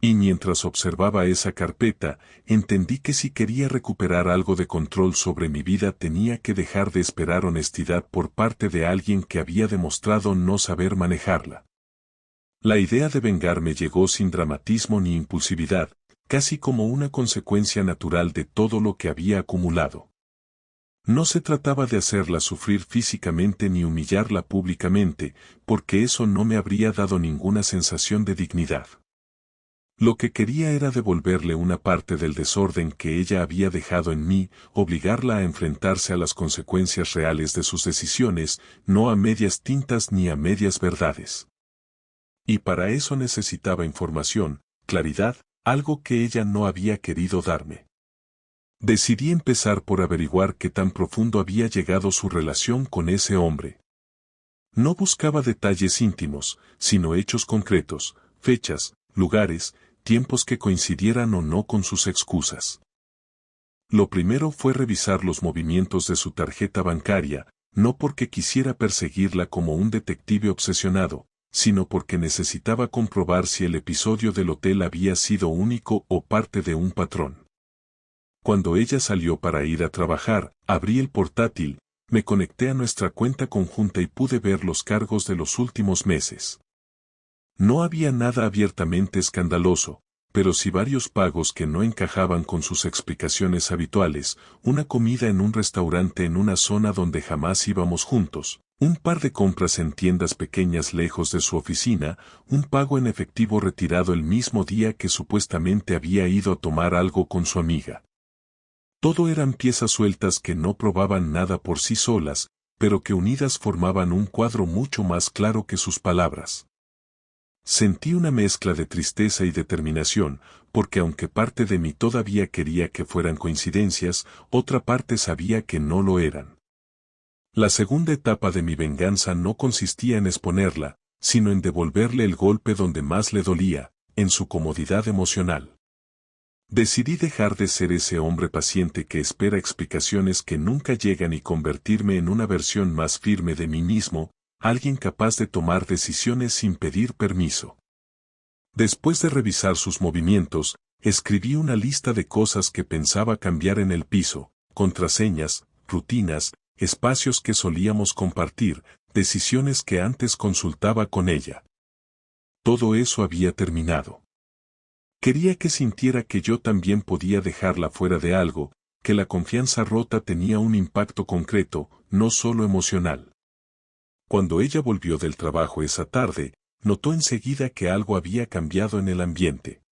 Y mientras observaba esa carpeta, entendí que si quería recuperar algo de control sobre mi vida tenía que dejar de esperar honestidad por parte de alguien que había demostrado no saber manejarla. La idea de vengarme llegó sin dramatismo ni impulsividad, casi como una consecuencia natural de todo lo que había acumulado. No se trataba de hacerla sufrir físicamente ni humillarla públicamente, porque eso no me habría dado ninguna sensación de dignidad. Lo que quería era devolverle una parte del desorden que ella había dejado en mí, obligarla a enfrentarse a las consecuencias reales de sus decisiones, no a medias tintas ni a medias verdades. Y para eso necesitaba información, claridad, algo que ella no había querido darme. Decidí empezar por averiguar qué tan profundo había llegado su relación con ese hombre. No buscaba detalles íntimos, sino hechos concretos, fechas, lugares, tiempos que coincidieran o no con sus excusas. Lo primero fue revisar los movimientos de su tarjeta bancaria, no porque quisiera perseguirla como un detective obsesionado, sino porque necesitaba comprobar si el episodio del hotel había sido único o parte de un patrón. Cuando ella salió para ir a trabajar, abrí el portátil, me conecté a nuestra cuenta conjunta y pude ver los cargos de los últimos meses. No había nada abiertamente escandaloso, pero sí varios pagos que no encajaban con sus explicaciones habituales, una comida en un restaurante en una zona donde jamás íbamos juntos, un par de compras en tiendas pequeñas lejos de su oficina, un pago en efectivo retirado el mismo día que supuestamente había ido a tomar algo con su amiga. Todo eran piezas sueltas que no probaban nada por sí solas, pero que unidas formaban un cuadro mucho más claro que sus palabras. Sentí una mezcla de tristeza y determinación, porque aunque parte de mí todavía quería que fueran coincidencias, otra parte sabía que no lo eran. La segunda etapa de mi venganza no consistía en exponerla, sino en devolverle el golpe donde más le dolía, en su comodidad emocional. Decidí dejar de ser ese hombre paciente que espera explicaciones que nunca llegan y convertirme en una versión más firme de mí mismo, alguien capaz de tomar decisiones sin pedir permiso. Después de revisar sus movimientos, escribí una lista de cosas que pensaba cambiar en el piso, contraseñas, rutinas, espacios que solíamos compartir, decisiones que antes consultaba con ella. Todo eso había terminado. Quería que sintiera que yo también podía dejarla fuera de algo, que la confianza rota tenía un impacto concreto, no solo emocional. Cuando ella volvió del trabajo esa tarde, notó enseguida que algo había cambiado en el ambiente.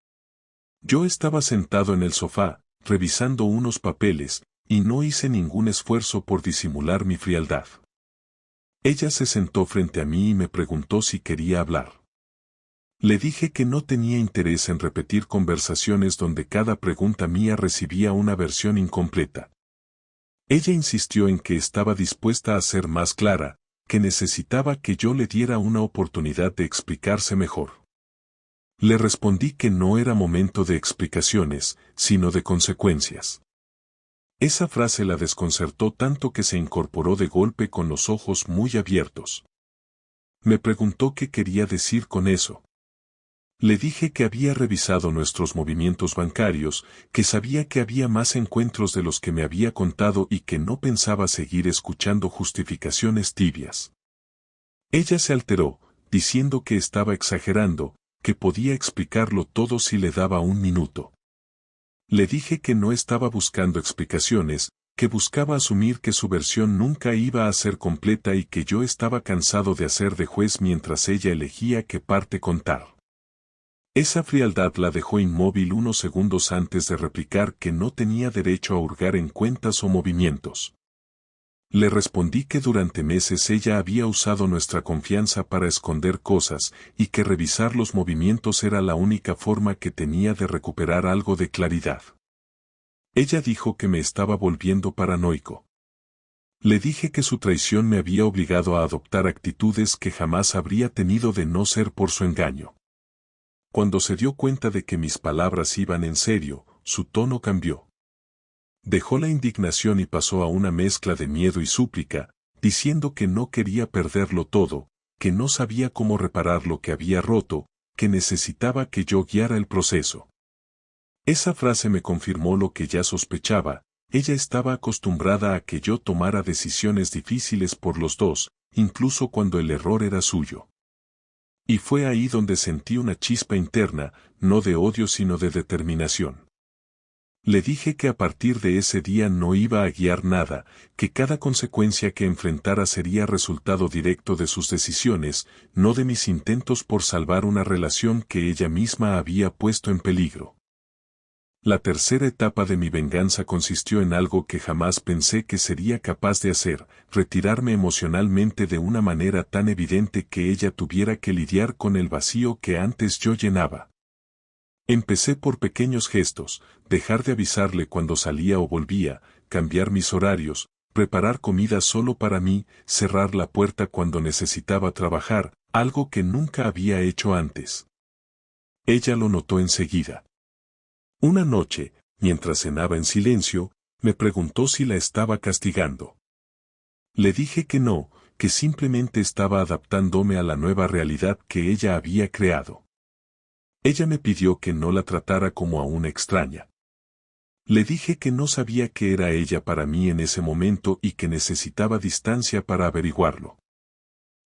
Yo estaba sentado en el sofá, revisando unos papeles, y no hice ningún esfuerzo por disimular mi frialdad. Ella se sentó frente a mí y me preguntó si quería hablar. Le dije que no tenía interés en repetir conversaciones donde cada pregunta mía recibía una versión incompleta. Ella insistió en que estaba dispuesta a ser más clara, que necesitaba que yo le diera una oportunidad de explicarse mejor. Le respondí que no era momento de explicaciones, sino de consecuencias. Esa frase la desconcertó tanto que se incorporó de golpe con los ojos muy abiertos. Me preguntó qué quería decir con eso. Le dije que había revisado nuestros movimientos bancarios, que sabía que había más encuentros de los que me había contado y que no pensaba seguir escuchando justificaciones tibias. Ella se alteró, diciendo que estaba exagerando, que podía explicarlo todo si le daba un minuto. Le dije que no estaba buscando explicaciones, que buscaba asumir que su versión nunca iba a ser completa y que yo estaba cansado de hacer de juez mientras ella elegía qué parte contar. Esa frialdad la dejó inmóvil unos segundos antes de replicar que no tenía derecho a hurgar en cuentas o movimientos. Le respondí que durante meses ella había usado nuestra confianza para esconder cosas y que revisar los movimientos era la única forma que tenía de recuperar algo de claridad. Ella dijo que me estaba volviendo paranoico. Le dije que su traición me había obligado a adoptar actitudes que jamás habría tenido de no ser por su engaño. Cuando se dio cuenta de que mis palabras iban en serio, su tono cambió. Dejó la indignación y pasó a una mezcla de miedo y súplica, diciendo que no quería perderlo todo, que no sabía cómo reparar lo que había roto, que necesitaba que yo guiara el proceso. Esa frase me confirmó lo que ya sospechaba. Ella estaba acostumbrada a que yo tomara decisiones difíciles por los dos, incluso cuando el error era suyo. Y fue ahí donde sentí una chispa interna, no de odio sino de determinación. Le dije que a partir de ese día no iba a guiar nada, que cada consecuencia que enfrentara sería resultado directo de sus decisiones, no de mis intentos por salvar una relación que ella misma había puesto en peligro. La tercera etapa de mi venganza consistió en algo que jamás pensé que sería capaz de hacer, retirarme emocionalmente de una manera tan evidente que ella tuviera que lidiar con el vacío que antes yo llenaba. Empecé por pequeños gestos, dejar de avisarle cuando salía o volvía, cambiar mis horarios, preparar comida solo para mí, cerrar la puerta cuando necesitaba trabajar, algo que nunca había hecho antes. Ella lo notó enseguida. Una noche, mientras cenaba en silencio, me preguntó si la estaba castigando. Le dije que no, que simplemente estaba adaptándome a la nueva realidad que ella había creado. Ella me pidió que no la tratara como a una extraña. Le dije que no sabía qué era ella para mí en ese momento y que necesitaba distancia para averiguarlo.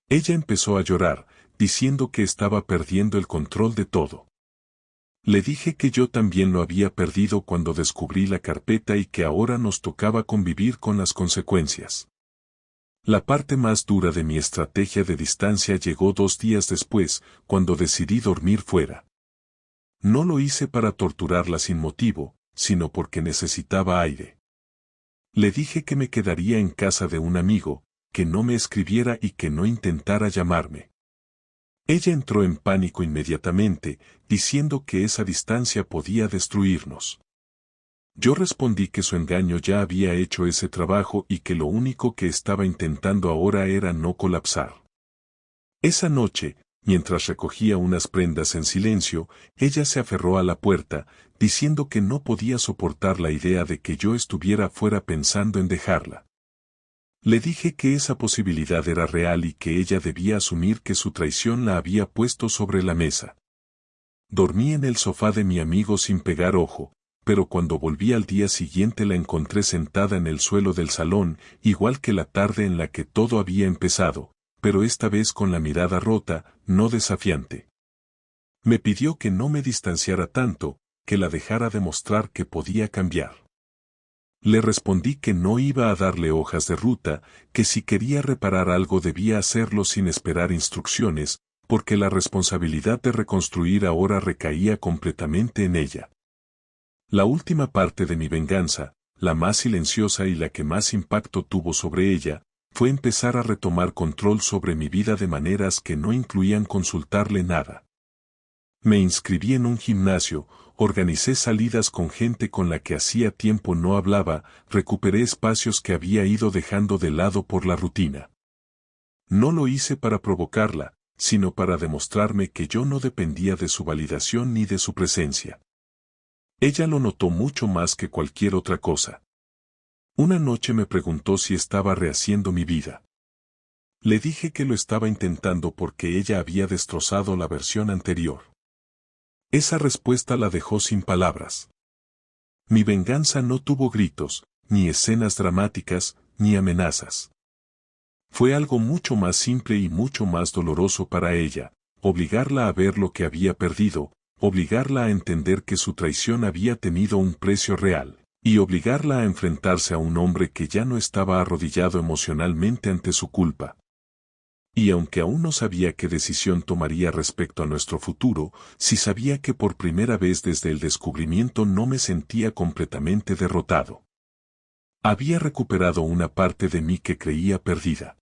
Ella empezó a llorar, diciendo que estaba perdiendo el control de todo. Le dije que yo también lo había perdido cuando descubrí la carpeta y que ahora nos tocaba convivir con las consecuencias. La parte más dura de mi estrategia de distancia llegó 2 días después, cuando decidí dormir fuera. No lo hice para torturarla sin motivo, sino porque necesitaba aire. Le dije que me quedaría en casa de un amigo, que no me escribiera y que no intentara llamarme. Ella entró en pánico inmediatamente, diciendo que esa distancia podía destruirnos. Yo respondí que su engaño ya había hecho ese trabajo y que lo único que estaba intentando ahora era no colapsar. Esa noche, mientras recogía unas prendas en silencio, ella se aferró a la puerta, diciendo que no podía soportar la idea de que yo estuviera fuera pensando en dejarla. Le dije que esa posibilidad era real y que ella debía asumir que su traición la había puesto sobre la mesa. Dormí en el sofá de mi amigo sin pegar ojo, pero cuando volví al día siguiente la encontré sentada en el suelo del salón, igual que la tarde en la que todo había empezado, pero esta vez con la mirada rota, no desafiante. Me pidió que no me distanciara tanto, que la dejara demostrar que podía cambiar. Le respondí que no iba a darle hojas de ruta, que si quería reparar algo debía hacerlo sin esperar instrucciones, porque la responsabilidad de reconstruir ahora recaía completamente en ella. La última parte de mi venganza, la más silenciosa y la que más impacto tuvo sobre ella, fue empezar a retomar control sobre mi vida de maneras que no incluían consultarle nada. Me inscribí en un gimnasio, organicé salidas con gente con la que hacía tiempo no hablaba, recuperé espacios que había ido dejando de lado por la rutina. No lo hice para provocarla, sino para demostrarme que yo no dependía de su validación ni de su presencia. Ella lo notó mucho más que cualquier otra cosa. Una noche me preguntó si estaba rehaciendo mi vida. Le dije que lo estaba intentando porque ella había destrozado la versión anterior. Esa respuesta la dejó sin palabras. Mi venganza no tuvo gritos, ni escenas dramáticas, ni amenazas. Fue algo mucho más simple y mucho más doloroso para ella, obligarla a ver lo que había perdido, obligarla a entender que su traición había tenido un precio real, y obligarla a enfrentarse a un hombre que ya no estaba arrodillado emocionalmente ante su culpa. Y aunque aún no sabía qué decisión tomaría respecto a nuestro futuro, sí sabía que por primera vez desde el descubrimiento no me sentía completamente derrotado. Había recuperado una parte de mí que creía perdida.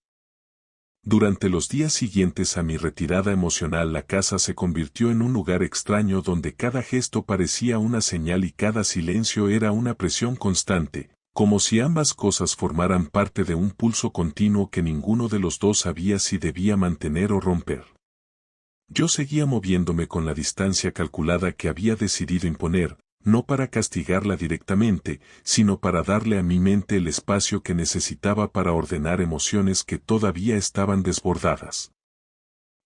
Durante los días siguientes a mi retirada emocional, la casa se convirtió en un lugar extraño donde cada gesto parecía una señal y cada silencio era una presión constante, como si ambas cosas formaran parte de un pulso continuo que ninguno de los dos sabía si debía mantener o romper. Yo seguía moviéndome con la distancia calculada que había decidido imponer, no para castigarla directamente, sino para darle a mi mente el espacio que necesitaba para ordenar emociones que todavía estaban desbordadas.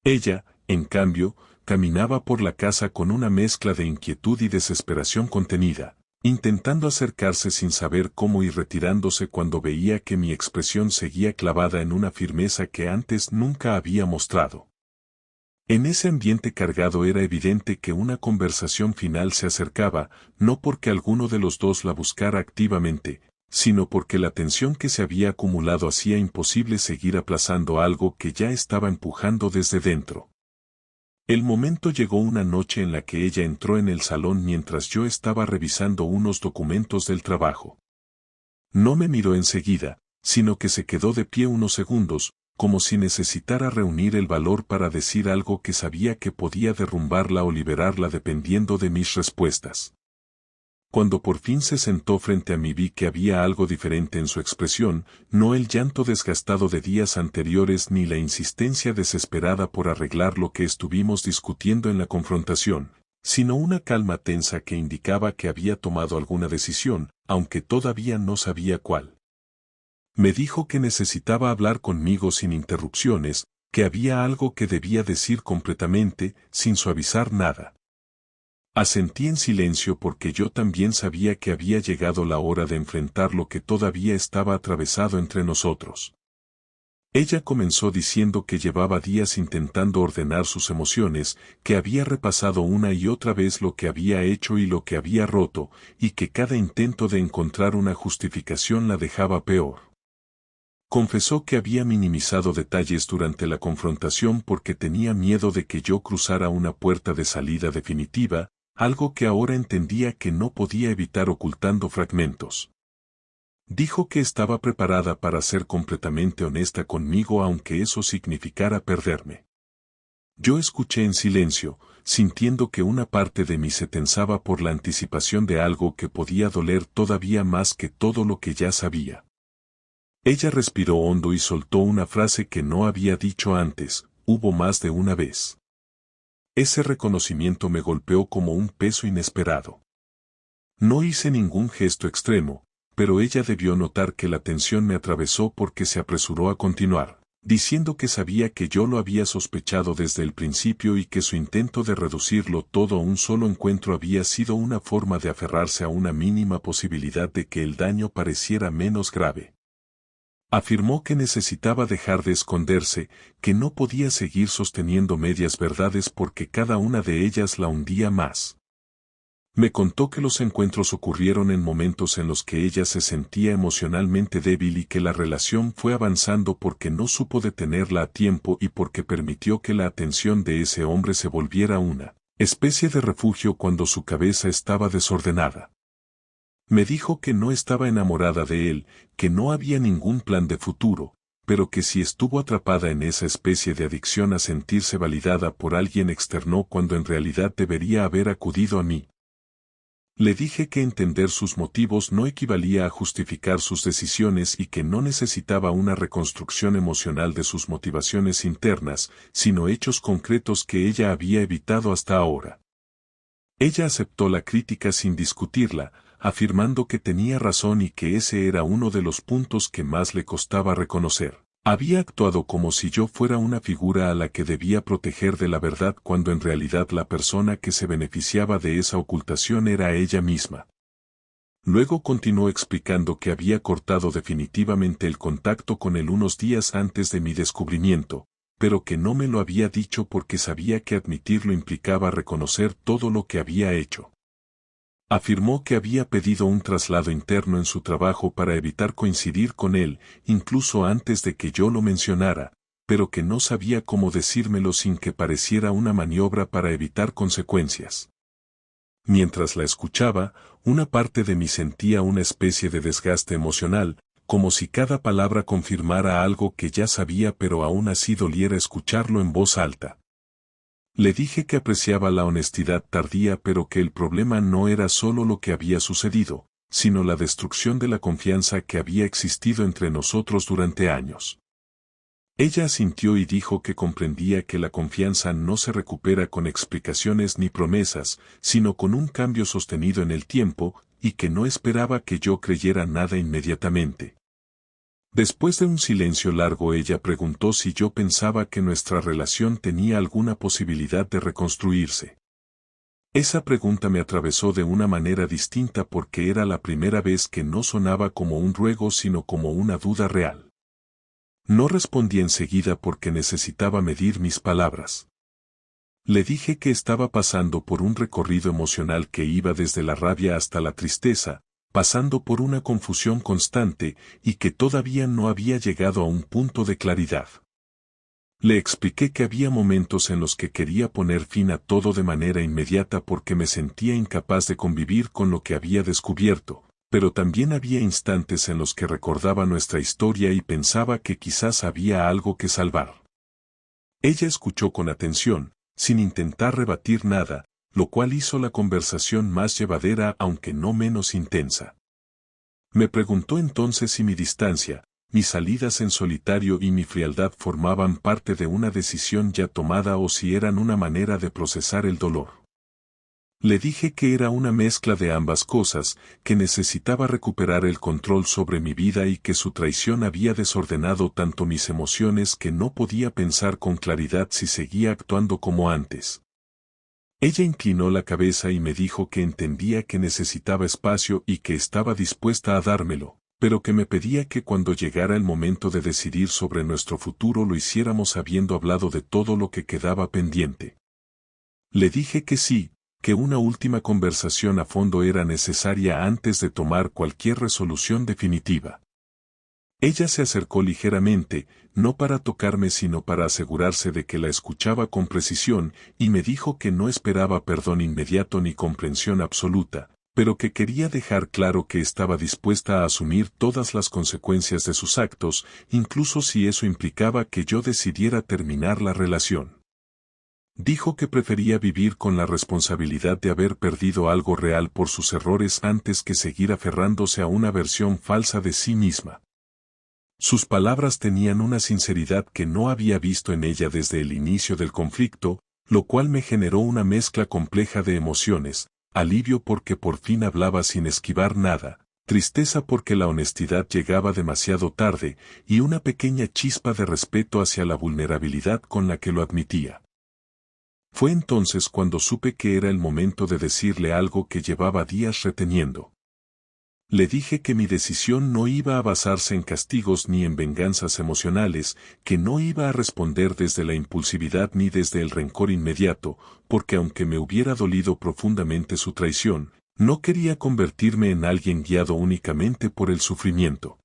Ella, en cambio, caminaba por la casa con una mezcla de inquietud y desesperación contenida, intentando acercarse sin saber cómo y retirándose cuando veía que mi expresión seguía clavada en una firmeza que antes nunca había mostrado. En ese ambiente cargado era evidente que una conversación final se acercaba, no porque alguno de los dos la buscara activamente, sino porque la tensión que se había acumulado hacía imposible seguir aplazando algo que ya estaba empujando desde dentro. El momento llegó una noche en la que ella entró en el salón mientras yo estaba revisando unos documentos del trabajo. No me miró enseguida, sino que se quedó de pie unos segundos, como si necesitara reunir el valor para decir algo que sabía que podía derrumbarla o liberarla dependiendo de mis respuestas. Cuando por fin se sentó frente a mí vi que había algo diferente en su expresión, no el llanto desgastado de días anteriores ni la insistencia desesperada por arreglar lo que estuvimos discutiendo en la confrontación, sino una calma tensa que indicaba que había tomado alguna decisión, aunque todavía no sabía cuál. Me dijo que necesitaba hablar conmigo sin interrupciones, que había algo que debía decir completamente, sin suavizar nada. Asentí en silencio porque yo también sabía que había llegado la hora de enfrentar lo que todavía estaba atravesado entre nosotros. Ella comenzó diciendo que llevaba días intentando ordenar sus emociones, que había repasado una y otra vez lo que había hecho y lo que había roto, y que cada intento de encontrar una justificación la dejaba peor. Confesó que había minimizado detalles durante la confrontación porque tenía miedo de que yo cruzara una puerta de salida definitiva, algo que ahora entendía que no podía evitar ocultando fragmentos. Dijo que estaba preparada para ser completamente honesta conmigo aunque eso significara perderme. Yo escuché en silencio, sintiendo que una parte de mí se tensaba por la anticipación de algo que podía doler todavía más que todo lo que ya sabía. Ella respiró hondo y soltó una frase que no había dicho antes, hubo más de una vez. Ese reconocimiento me golpeó como un peso inesperado. No hice ningún gesto extremo, pero ella debió notar que la tensión me atravesó porque se apresuró a continuar, diciendo que sabía que yo lo había sospechado desde el principio y que su intento de reducirlo todo a un solo encuentro había sido una forma de aferrarse a una mínima posibilidad de que el daño pareciera menos grave. Afirmó que necesitaba dejar de esconderse, que no podía seguir sosteniendo medias verdades porque cada una de ellas la hundía más. Me contó que los encuentros ocurrieron en momentos en los que ella se sentía emocionalmente débil y que la relación fue avanzando porque no supo detenerla a tiempo y porque permitió que la atención de ese hombre se volviera una especie de refugio cuando su cabeza estaba desordenada. Me dijo que no estaba enamorada de él, que no había ningún plan de futuro, pero que si estuvo atrapada en esa especie de adicción a sentirse validada por alguien externo cuando en realidad debería haber acudido a mí. Le dije que entender sus motivos no equivalía a justificar sus decisiones y que no necesitaba una reconstrucción emocional de sus motivaciones internas, sino hechos concretos que ella había evitado hasta ahora. Ella aceptó la crítica sin discutirla, afirmando que tenía razón y que ese era uno de los puntos que más le costaba reconocer. Había actuado como si yo fuera una figura a la que debía proteger de la verdad cuando en realidad la persona que se beneficiaba de esa ocultación era ella misma. Luego continuó explicando que había cortado definitivamente el contacto con él unos días antes de mi descubrimiento, pero que no me lo había dicho porque sabía que admitirlo implicaba reconocer todo lo que había hecho. Afirmó que había pedido un traslado interno en su trabajo para evitar coincidir con él, incluso antes de que yo lo mencionara, pero que no sabía cómo decírmelo sin que pareciera una maniobra para evitar consecuencias. Mientras la escuchaba, una parte de mí sentía una especie de desgaste emocional, como si cada palabra confirmara algo que ya sabía pero aún así doliera escucharlo en voz alta. Le dije que apreciaba la honestidad tardía pero que el problema no era solo lo que había sucedido, sino la destrucción de la confianza que había existido entre nosotros durante años. Ella asintió y dijo que comprendía que la confianza no se recupera con explicaciones ni promesas, sino con un cambio sostenido en el tiempo, y que no esperaba que yo creyera nada inmediatamente. Después de un silencio largo ella preguntó si yo pensaba que nuestra relación tenía alguna posibilidad de reconstruirse. Esa pregunta me atravesó de una manera distinta porque era la primera vez que no sonaba como un ruego sino como una duda real. No respondí enseguida porque necesitaba medir mis palabras. Le dije que estaba pasando por un recorrido emocional que iba desde la rabia hasta la tristeza, pasando por una confusión constante y que todavía no había llegado a un punto de claridad. Le expliqué que había momentos en los que quería poner fin a todo de manera inmediata porque me sentía incapaz de convivir con lo que había descubierto, pero también había instantes en los que recordaba nuestra historia y pensaba que quizás había algo que salvar. Ella escuchó con atención, sin intentar rebatir nada, lo cual hizo la conversación más llevadera aunque no menos intensa. Me preguntó entonces si mi distancia, mis salidas en solitario y mi frialdad formaban parte de una decisión ya tomada o si eran una manera de procesar el dolor. Le dije que era una mezcla de ambas cosas, que necesitaba recuperar el control sobre mi vida y que su traición había desordenado tanto mis emociones que no podía pensar con claridad si seguía actuando como antes. Ella inclinó la cabeza y me dijo que entendía que necesitaba espacio y que estaba dispuesta a dármelo, pero que me pedía que cuando llegara el momento de decidir sobre nuestro futuro lo hiciéramos habiendo hablado de todo lo que quedaba pendiente. Le dije que sí, que una última conversación a fondo era necesaria antes de tomar cualquier resolución definitiva. Ella se acercó ligeramente, no para tocarme sino para asegurarse de que la escuchaba con precisión, y me dijo que no esperaba perdón inmediato ni comprensión absoluta, pero que quería dejar claro que estaba dispuesta a asumir todas las consecuencias de sus actos, incluso si eso implicaba que yo decidiera terminar la relación. Dijo que prefería vivir con la responsabilidad de haber perdido algo real por sus errores antes que seguir aferrándose a una versión falsa de sí misma. Sus palabras tenían una sinceridad que no había visto en ella desde el inicio del conflicto, lo cual me generó una mezcla compleja de emociones, alivio porque por fin hablaba sin esquivar nada, tristeza porque la honestidad llegaba demasiado tarde, y una pequeña chispa de respeto hacia la vulnerabilidad con la que lo admitía. Fue entonces cuando supe que era el momento de decirle algo que llevaba días reteniendo. Le dije que mi decisión no iba a basarse en castigos ni en venganzas emocionales, que no iba a responder desde la impulsividad ni desde el rencor inmediato, porque aunque me hubiera dolido profundamente su traición, no quería convertirme en alguien guiado únicamente por el sufrimiento.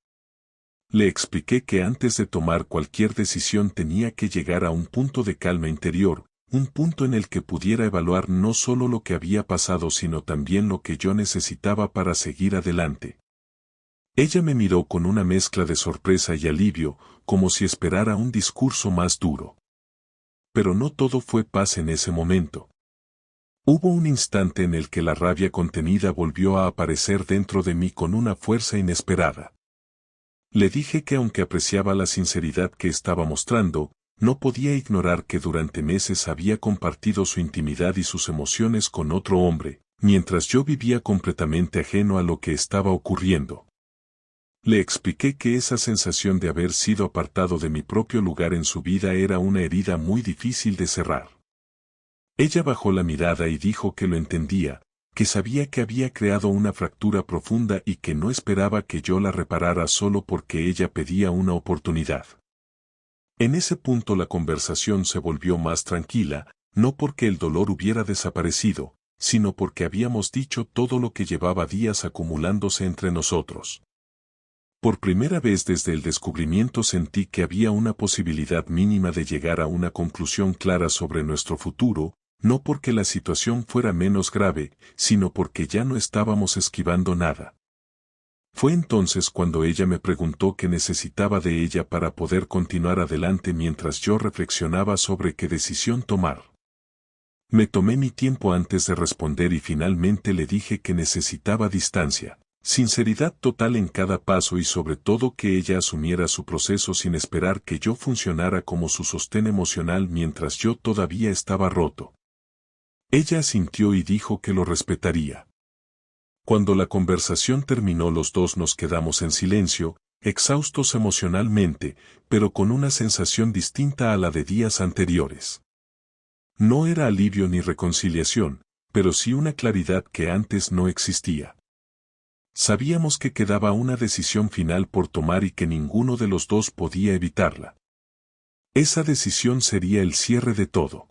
Le expliqué que antes de tomar cualquier decisión tenía que llegar a un punto de calma interior, un punto en el que pudiera evaluar no solo lo que había pasado sino también lo que yo necesitaba para seguir adelante. Ella me miró con una mezcla de sorpresa y alivio, como si esperara un discurso más duro. Pero no todo fue paz en ese momento. Hubo un instante en el que la rabia contenida volvió a aparecer dentro de mí con una fuerza inesperada. Le dije que aunque apreciaba la sinceridad que estaba mostrando, no podía ignorar que durante meses había compartido su intimidad y sus emociones con otro hombre, mientras yo vivía completamente ajeno a lo que estaba ocurriendo. Le expliqué que esa sensación de haber sido apartado de mi propio lugar en su vida era una herida muy difícil de cerrar. Ella bajó la mirada y dijo que lo entendía, que sabía que había creado una fractura profunda y que no esperaba que yo la reparara solo porque ella pedía una oportunidad. En ese punto la conversación se volvió más tranquila, no porque el dolor hubiera desaparecido, sino porque habíamos dicho todo lo que llevaba días acumulándose entre nosotros. Por primera vez desde el descubrimiento sentí que había una posibilidad mínima de llegar a una conclusión clara sobre nuestro futuro, no porque la situación fuera menos grave, sino porque ya no estábamos esquivando nada. Fue entonces cuando ella me preguntó qué necesitaba de ella para poder continuar adelante mientras yo reflexionaba sobre qué decisión tomar. Me tomé mi tiempo antes de responder y finalmente le dije que necesitaba distancia, sinceridad total en cada paso y sobre todo que ella asumiera su proceso sin esperar que yo funcionara como su sostén emocional mientras yo todavía estaba roto. Ella asintió y dijo que lo respetaría. Cuando la conversación terminó los dos nos quedamos en silencio, exhaustos emocionalmente, pero con una sensación distinta a la de días anteriores. No era alivio ni reconciliación, pero sí una claridad que antes no existía. Sabíamos que quedaba una decisión final por tomar y que ninguno de los dos podía evitarla. Esa decisión sería el cierre de todo.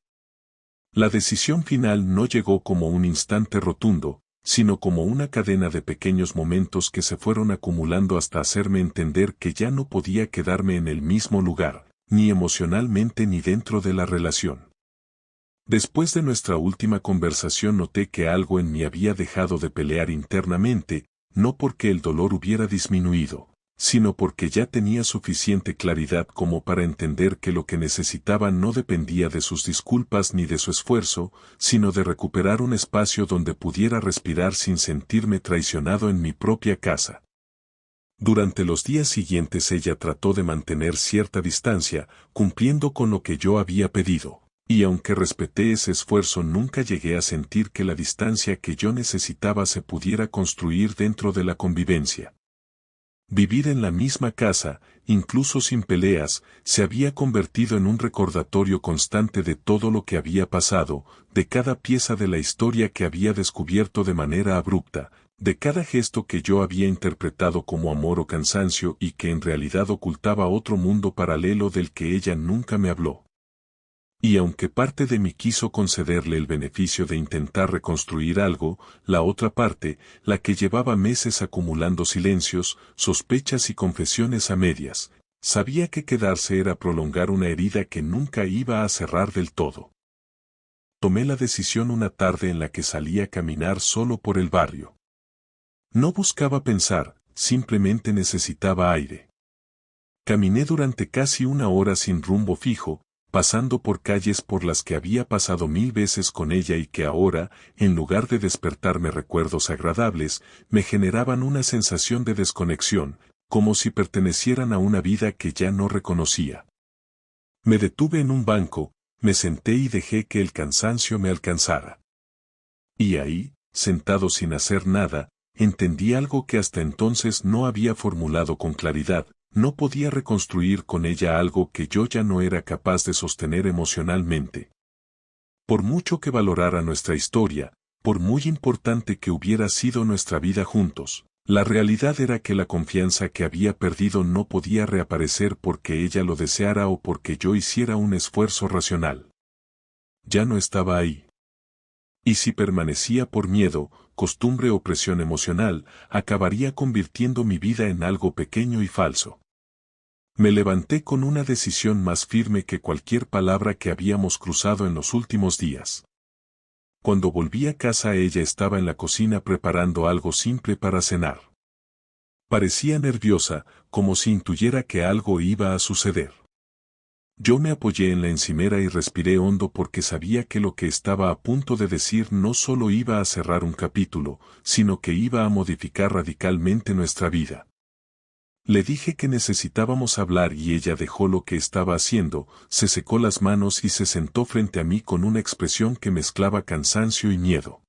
La decisión final no llegó como un instante rotundo, sino como una cadena de pequeños momentos que se fueron acumulando hasta hacerme entender que ya no podía quedarme en el mismo lugar, ni emocionalmente ni dentro de la relación. Después de nuestra última conversación noté que algo en mí había dejado de pelear internamente, no porque el dolor hubiera disminuido, sino porque ya tenía suficiente claridad como para entender que lo que necesitaba no dependía de sus disculpas ni de su esfuerzo, sino de recuperar un espacio donde pudiera respirar sin sentirme traicionado en mi propia casa. Durante los días siguientes ella trató de mantener cierta distancia, cumpliendo con lo que yo había pedido, y aunque respeté ese esfuerzo nunca llegué a sentir que la distancia que yo necesitaba se pudiera construir dentro de la convivencia. Vivir en la misma casa, incluso sin peleas, se había convertido en un recordatorio constante de todo lo que había pasado, de cada pieza de la historia que había descubierto de manera abrupta, de cada gesto que yo había interpretado como amor o cansancio y que en realidad ocultaba otro mundo paralelo del que ella nunca me habló. Y aunque parte de mí quiso concederle el beneficio de intentar reconstruir algo, la otra parte, la que llevaba meses acumulando silencios, sospechas y confesiones a medias, sabía que quedarse era prolongar una herida que nunca iba a cerrar del todo. Tomé la decisión una tarde en la que salí a caminar solo por el barrio. No buscaba pensar, simplemente necesitaba aire. Caminé durante casi una hora sin rumbo fijo, pasando por calles por las que había pasado 1000 veces con ella y que ahora, en lugar de despertarme recuerdos agradables, me generaban una sensación de desconexión, como si pertenecieran a una vida que ya no reconocía. Me detuve en un banco, me senté y dejé que el cansancio me alcanzara. Y ahí, sentado sin hacer nada, entendí algo que hasta entonces no había formulado con claridad. No podía reconstruir con ella algo que yo ya no era capaz de sostener emocionalmente. Por mucho que valorara nuestra historia, por muy importante que hubiera sido nuestra vida juntos, la realidad era que la confianza que había perdido no podía reaparecer porque ella lo deseara o porque yo hiciera un esfuerzo racional. Ya no estaba ahí. Y si permanecía por miedo, costumbre o presión emocional, acabaría convirtiendo mi vida en algo pequeño y falso. Me levanté con una decisión más firme que cualquier palabra que habíamos cruzado en los últimos días. Cuando volví a casa ella estaba en la cocina preparando algo simple para cenar. Parecía nerviosa, como si intuyera que algo iba a suceder. Yo me apoyé en la encimera y respiré hondo porque sabía que lo que estaba a punto de decir no solo iba a cerrar un capítulo, sino que iba a modificar radicalmente nuestra vida. Le dije que necesitábamos hablar y ella dejó lo que estaba haciendo, se secó las manos y se sentó frente a mí con una expresión que mezclaba cansancio y miedo.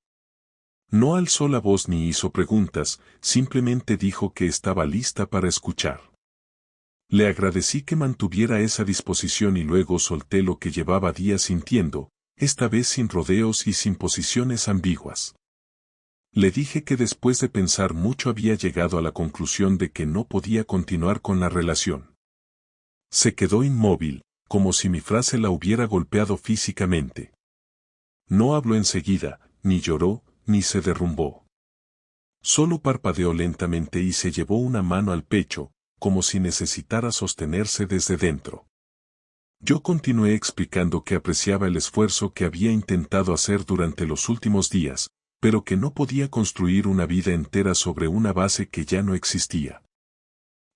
No alzó la voz ni hizo preguntas, simplemente dijo que estaba lista para escuchar. Le agradecí que mantuviera esa disposición y luego solté lo que llevaba días sintiendo, esta vez sin rodeos y sin posiciones ambiguas. Le dije que después de pensar mucho había llegado a la conclusión de que no podía continuar con la relación. Se quedó inmóvil, como si mi frase la hubiera golpeado físicamente. No habló enseguida, ni lloró, ni se derrumbó. Solo parpadeó lentamente y se llevó una mano al pecho, como si necesitara sostenerse desde dentro. Yo continué explicando que apreciaba el esfuerzo que había intentado hacer durante los últimos días, pero que no podía construir una vida entera sobre una base que ya no existía.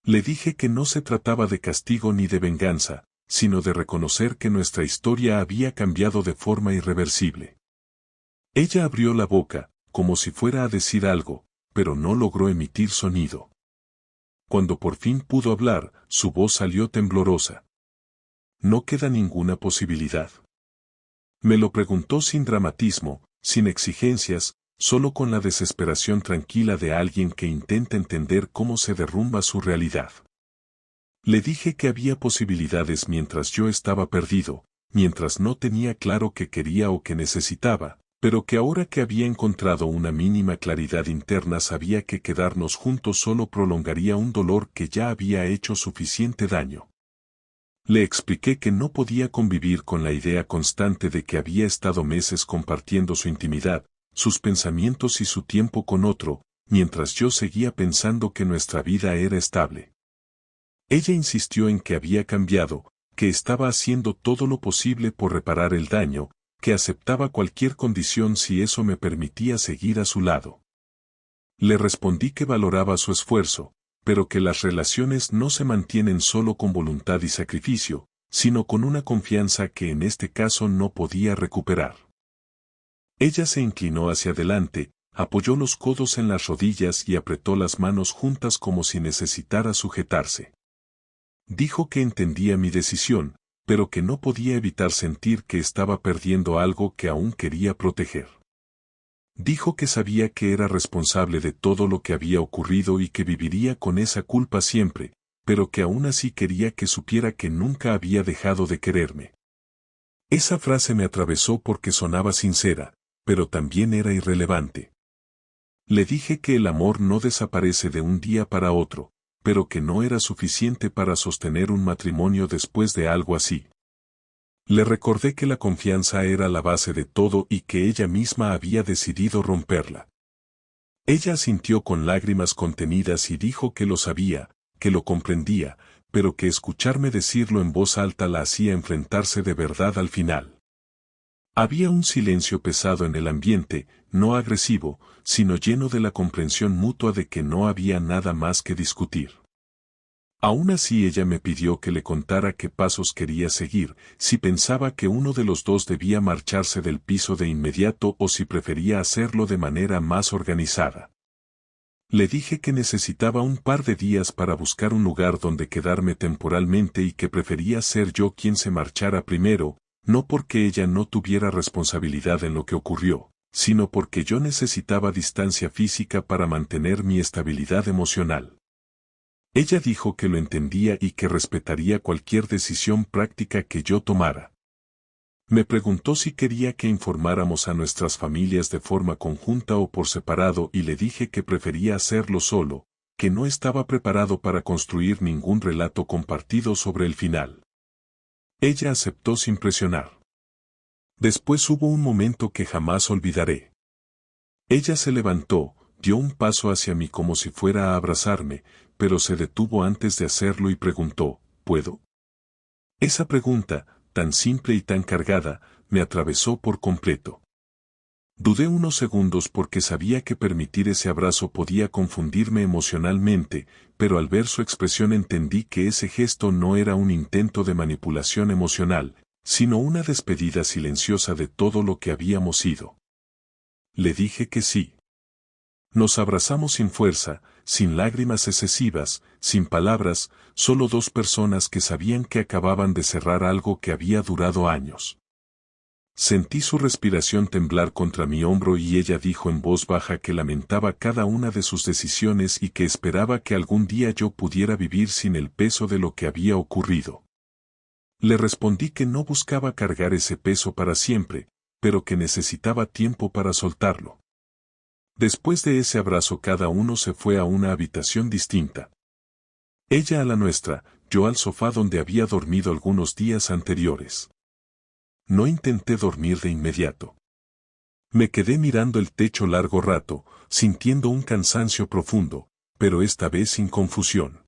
Le dije que no se trataba de castigo ni de venganza, sino de reconocer que nuestra historia había cambiado de forma irreversible. Ella abrió la boca, como si fuera a decir algo, pero no logró emitir sonido. Cuando por fin pudo hablar, su voz salió temblorosa. ¿No queda ninguna posibilidad? Me lo preguntó sin dramatismo, sin exigencias, solo con la desesperación tranquila de alguien que intenta entender cómo se derrumba su realidad. Le dije que había posibilidades mientras yo estaba perdido, mientras no tenía claro qué quería o qué necesitaba, pero que ahora que había encontrado una mínima claridad interna sabía que quedarnos juntos solo prolongaría un dolor que ya había hecho suficiente daño. Le expliqué que no podía convivir con la idea constante de que había estado meses compartiendo su intimidad, sus pensamientos y su tiempo con otro, mientras yo seguía pensando que nuestra vida era estable. Ella insistió en que había cambiado, que estaba haciendo todo lo posible por reparar el daño, que aceptaba cualquier condición si eso me permitía seguir a su lado. Le respondí que valoraba su esfuerzo, pero que las relaciones no se mantienen solo con voluntad y sacrificio, sino con una confianza que en este caso no podía recuperar. Ella se inclinó hacia adelante, apoyó los codos en las rodillas y apretó las manos juntas como si necesitara sujetarse. Dijo que entendía mi decisión, pero que no podía evitar sentir que estaba perdiendo algo que aún quería proteger. Dijo que sabía que era responsable de todo lo que había ocurrido y que viviría con esa culpa siempre, pero que aún así quería que supiera que nunca había dejado de quererme. Esa frase me atravesó porque sonaba sincera, pero también era irrelevante. Le dije que el amor no desaparece de un día para otro, pero que no era suficiente para sostener un matrimonio después de algo así. Le recordé que la confianza era la base de todo y que ella misma había decidido romperla. Ella asintió con lágrimas contenidas y dijo que lo sabía, que lo comprendía, pero que escucharme decirlo en voz alta la hacía enfrentarse de verdad al final. Había un silencio pesado en el ambiente, no agresivo, sino lleno de la comprensión mutua de que no había nada más que discutir. Aún así ella me pidió que le contara qué pasos quería seguir, si pensaba que uno de los dos debía marcharse del piso de inmediato o si prefería hacerlo de manera más organizada. Le dije que necesitaba un par de días para buscar un lugar donde quedarme temporalmente y que prefería ser yo quien se marchara primero, no porque ella no tuviera responsabilidad en lo que ocurrió, sino porque yo necesitaba distancia física para mantener mi estabilidad emocional. Ella dijo que lo entendía y que respetaría cualquier decisión práctica que yo tomara. Me preguntó si quería que informáramos a nuestras familias de forma conjunta o por separado y le dije que prefería hacerlo solo, que no estaba preparado para construir ningún relato compartido sobre el final. Ella aceptó sin presionar. Después hubo un momento que jamás olvidaré. Ella se levantó, dio un paso hacia mí como si fuera a abrazarme, pero se detuvo antes de hacerlo y preguntó, ¿puedo? Esa pregunta, tan simple y tan cargada, me atravesó por completo. Dudé unos segundos porque sabía que permitir ese abrazo podía confundirme emocionalmente, pero al ver su expresión entendí que ese gesto no era un intento de manipulación emocional, sino una despedida silenciosa de todo lo que habíamos sido. Le dije que sí. Nos abrazamos sin fuerza, sin lágrimas excesivas, sin palabras, solo dos personas que sabían que acababan de cerrar algo que había durado años. Sentí su respiración temblar contra mi hombro y ella dijo en voz baja que lamentaba cada una de sus decisiones y que esperaba que algún día yo pudiera vivir sin el peso de lo que había ocurrido. Le respondí que no buscaba cargar ese peso para siempre, pero que necesitaba tiempo para soltarlo. Después de ese abrazo cada uno se fue a una habitación distinta. Ella a la nuestra, yo al sofá donde había dormido algunos días anteriores. No intenté dormir de inmediato. Me quedé mirando el techo largo rato, sintiendo un cansancio profundo, pero esta vez sin confusión.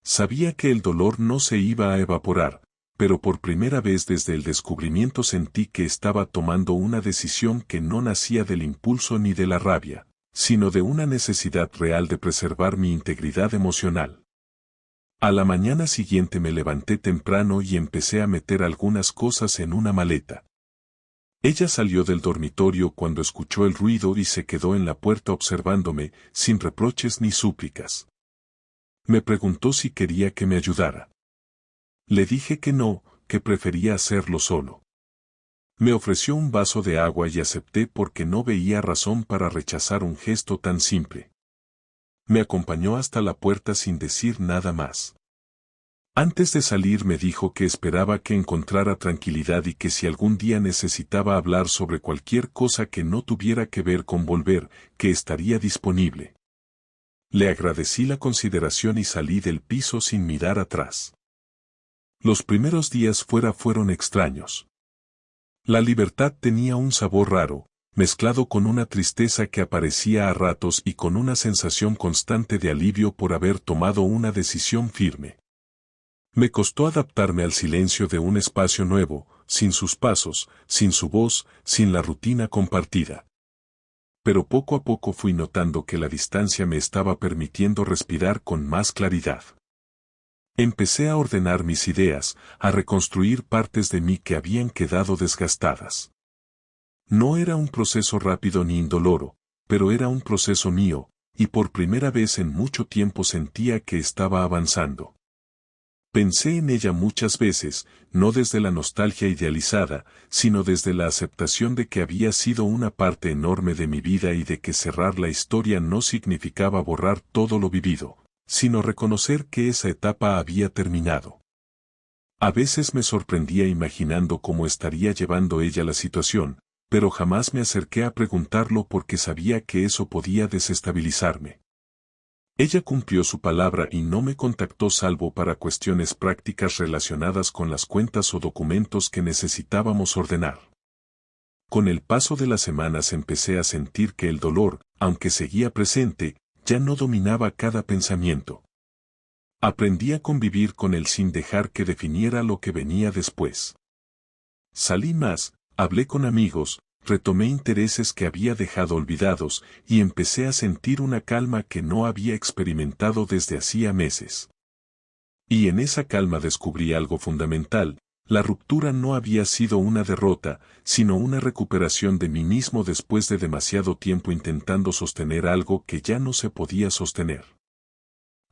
Sabía que el dolor no se iba a evaporar, pero por primera vez desde el descubrimiento sentí que estaba tomando una decisión que no nacía del impulso ni de la rabia, sino de una necesidad real de preservar mi integridad emocional. A la mañana siguiente me levanté temprano y empecé a meter algunas cosas en una maleta. Ella salió del dormitorio cuando escuchó el ruido y se quedó en la puerta observándome, sin reproches ni súplicas. Me preguntó si quería que me ayudara. Le dije que no, que prefería hacerlo solo. Me ofreció un vaso de agua y acepté porque no veía razón para rechazar un gesto tan simple. Me acompañó hasta la puerta sin decir nada más. Antes de salir me dijo que esperaba que encontrara tranquilidad y que si algún día necesitaba hablar sobre cualquier cosa que no tuviera que ver con volver, que estaría disponible. Le agradecí la consideración y salí del piso sin mirar atrás. Los primeros días fuera fueron extraños. La libertad tenía un sabor raro, mezclado con una tristeza que aparecía a ratos y con una sensación constante de alivio por haber tomado una decisión firme. Me costó adaptarme al silencio de un espacio nuevo, sin sus pasos, sin su voz, sin la rutina compartida. Pero poco a poco fui notando que la distancia me estaba permitiendo respirar con más claridad. Empecé a ordenar mis ideas, a reconstruir partes de mí que habían quedado desgastadas. No era un proceso rápido ni indoloro, pero era un proceso mío, y por primera vez en mucho tiempo sentía que estaba avanzando. Pensé en ella muchas veces, no desde la nostalgia idealizada, sino desde la aceptación de que había sido una parte enorme de mi vida y de que cerrar la historia no significaba borrar todo lo vivido, sino reconocer que esa etapa había terminado. A veces me sorprendía imaginando cómo estaría llevando ella la situación, pero jamás me acerqué a preguntarlo porque sabía que eso podía desestabilizarme. Ella cumplió su palabra y no me contactó salvo para cuestiones prácticas relacionadas con las cuentas o documentos que necesitábamos ordenar. Con el paso de las semanas empecé a sentir que el dolor, aunque seguía presente, ya no dominaba cada pensamiento. Aprendí a convivir con él sin dejar que definiera lo que venía después. Salí más, hablé con amigos, retomé intereses que había dejado olvidados y empecé a sentir una calma que no había experimentado desde hacía meses. Y en esa calma descubrí algo fundamental: la ruptura no había sido una derrota, sino una recuperación de mí mismo después de demasiado tiempo intentando sostener algo que ya no se podía sostener.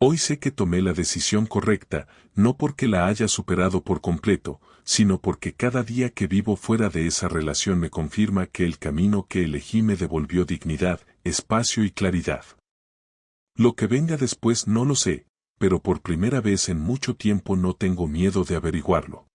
Hoy sé que tomé la decisión correcta, no porque la haya superado por completo, sino porque cada día que vivo fuera de esa relación me confirma que el camino que elegí me devolvió dignidad, espacio y claridad. Lo que venga después no lo sé, pero por primera vez en mucho tiempo no tengo miedo de averiguarlo.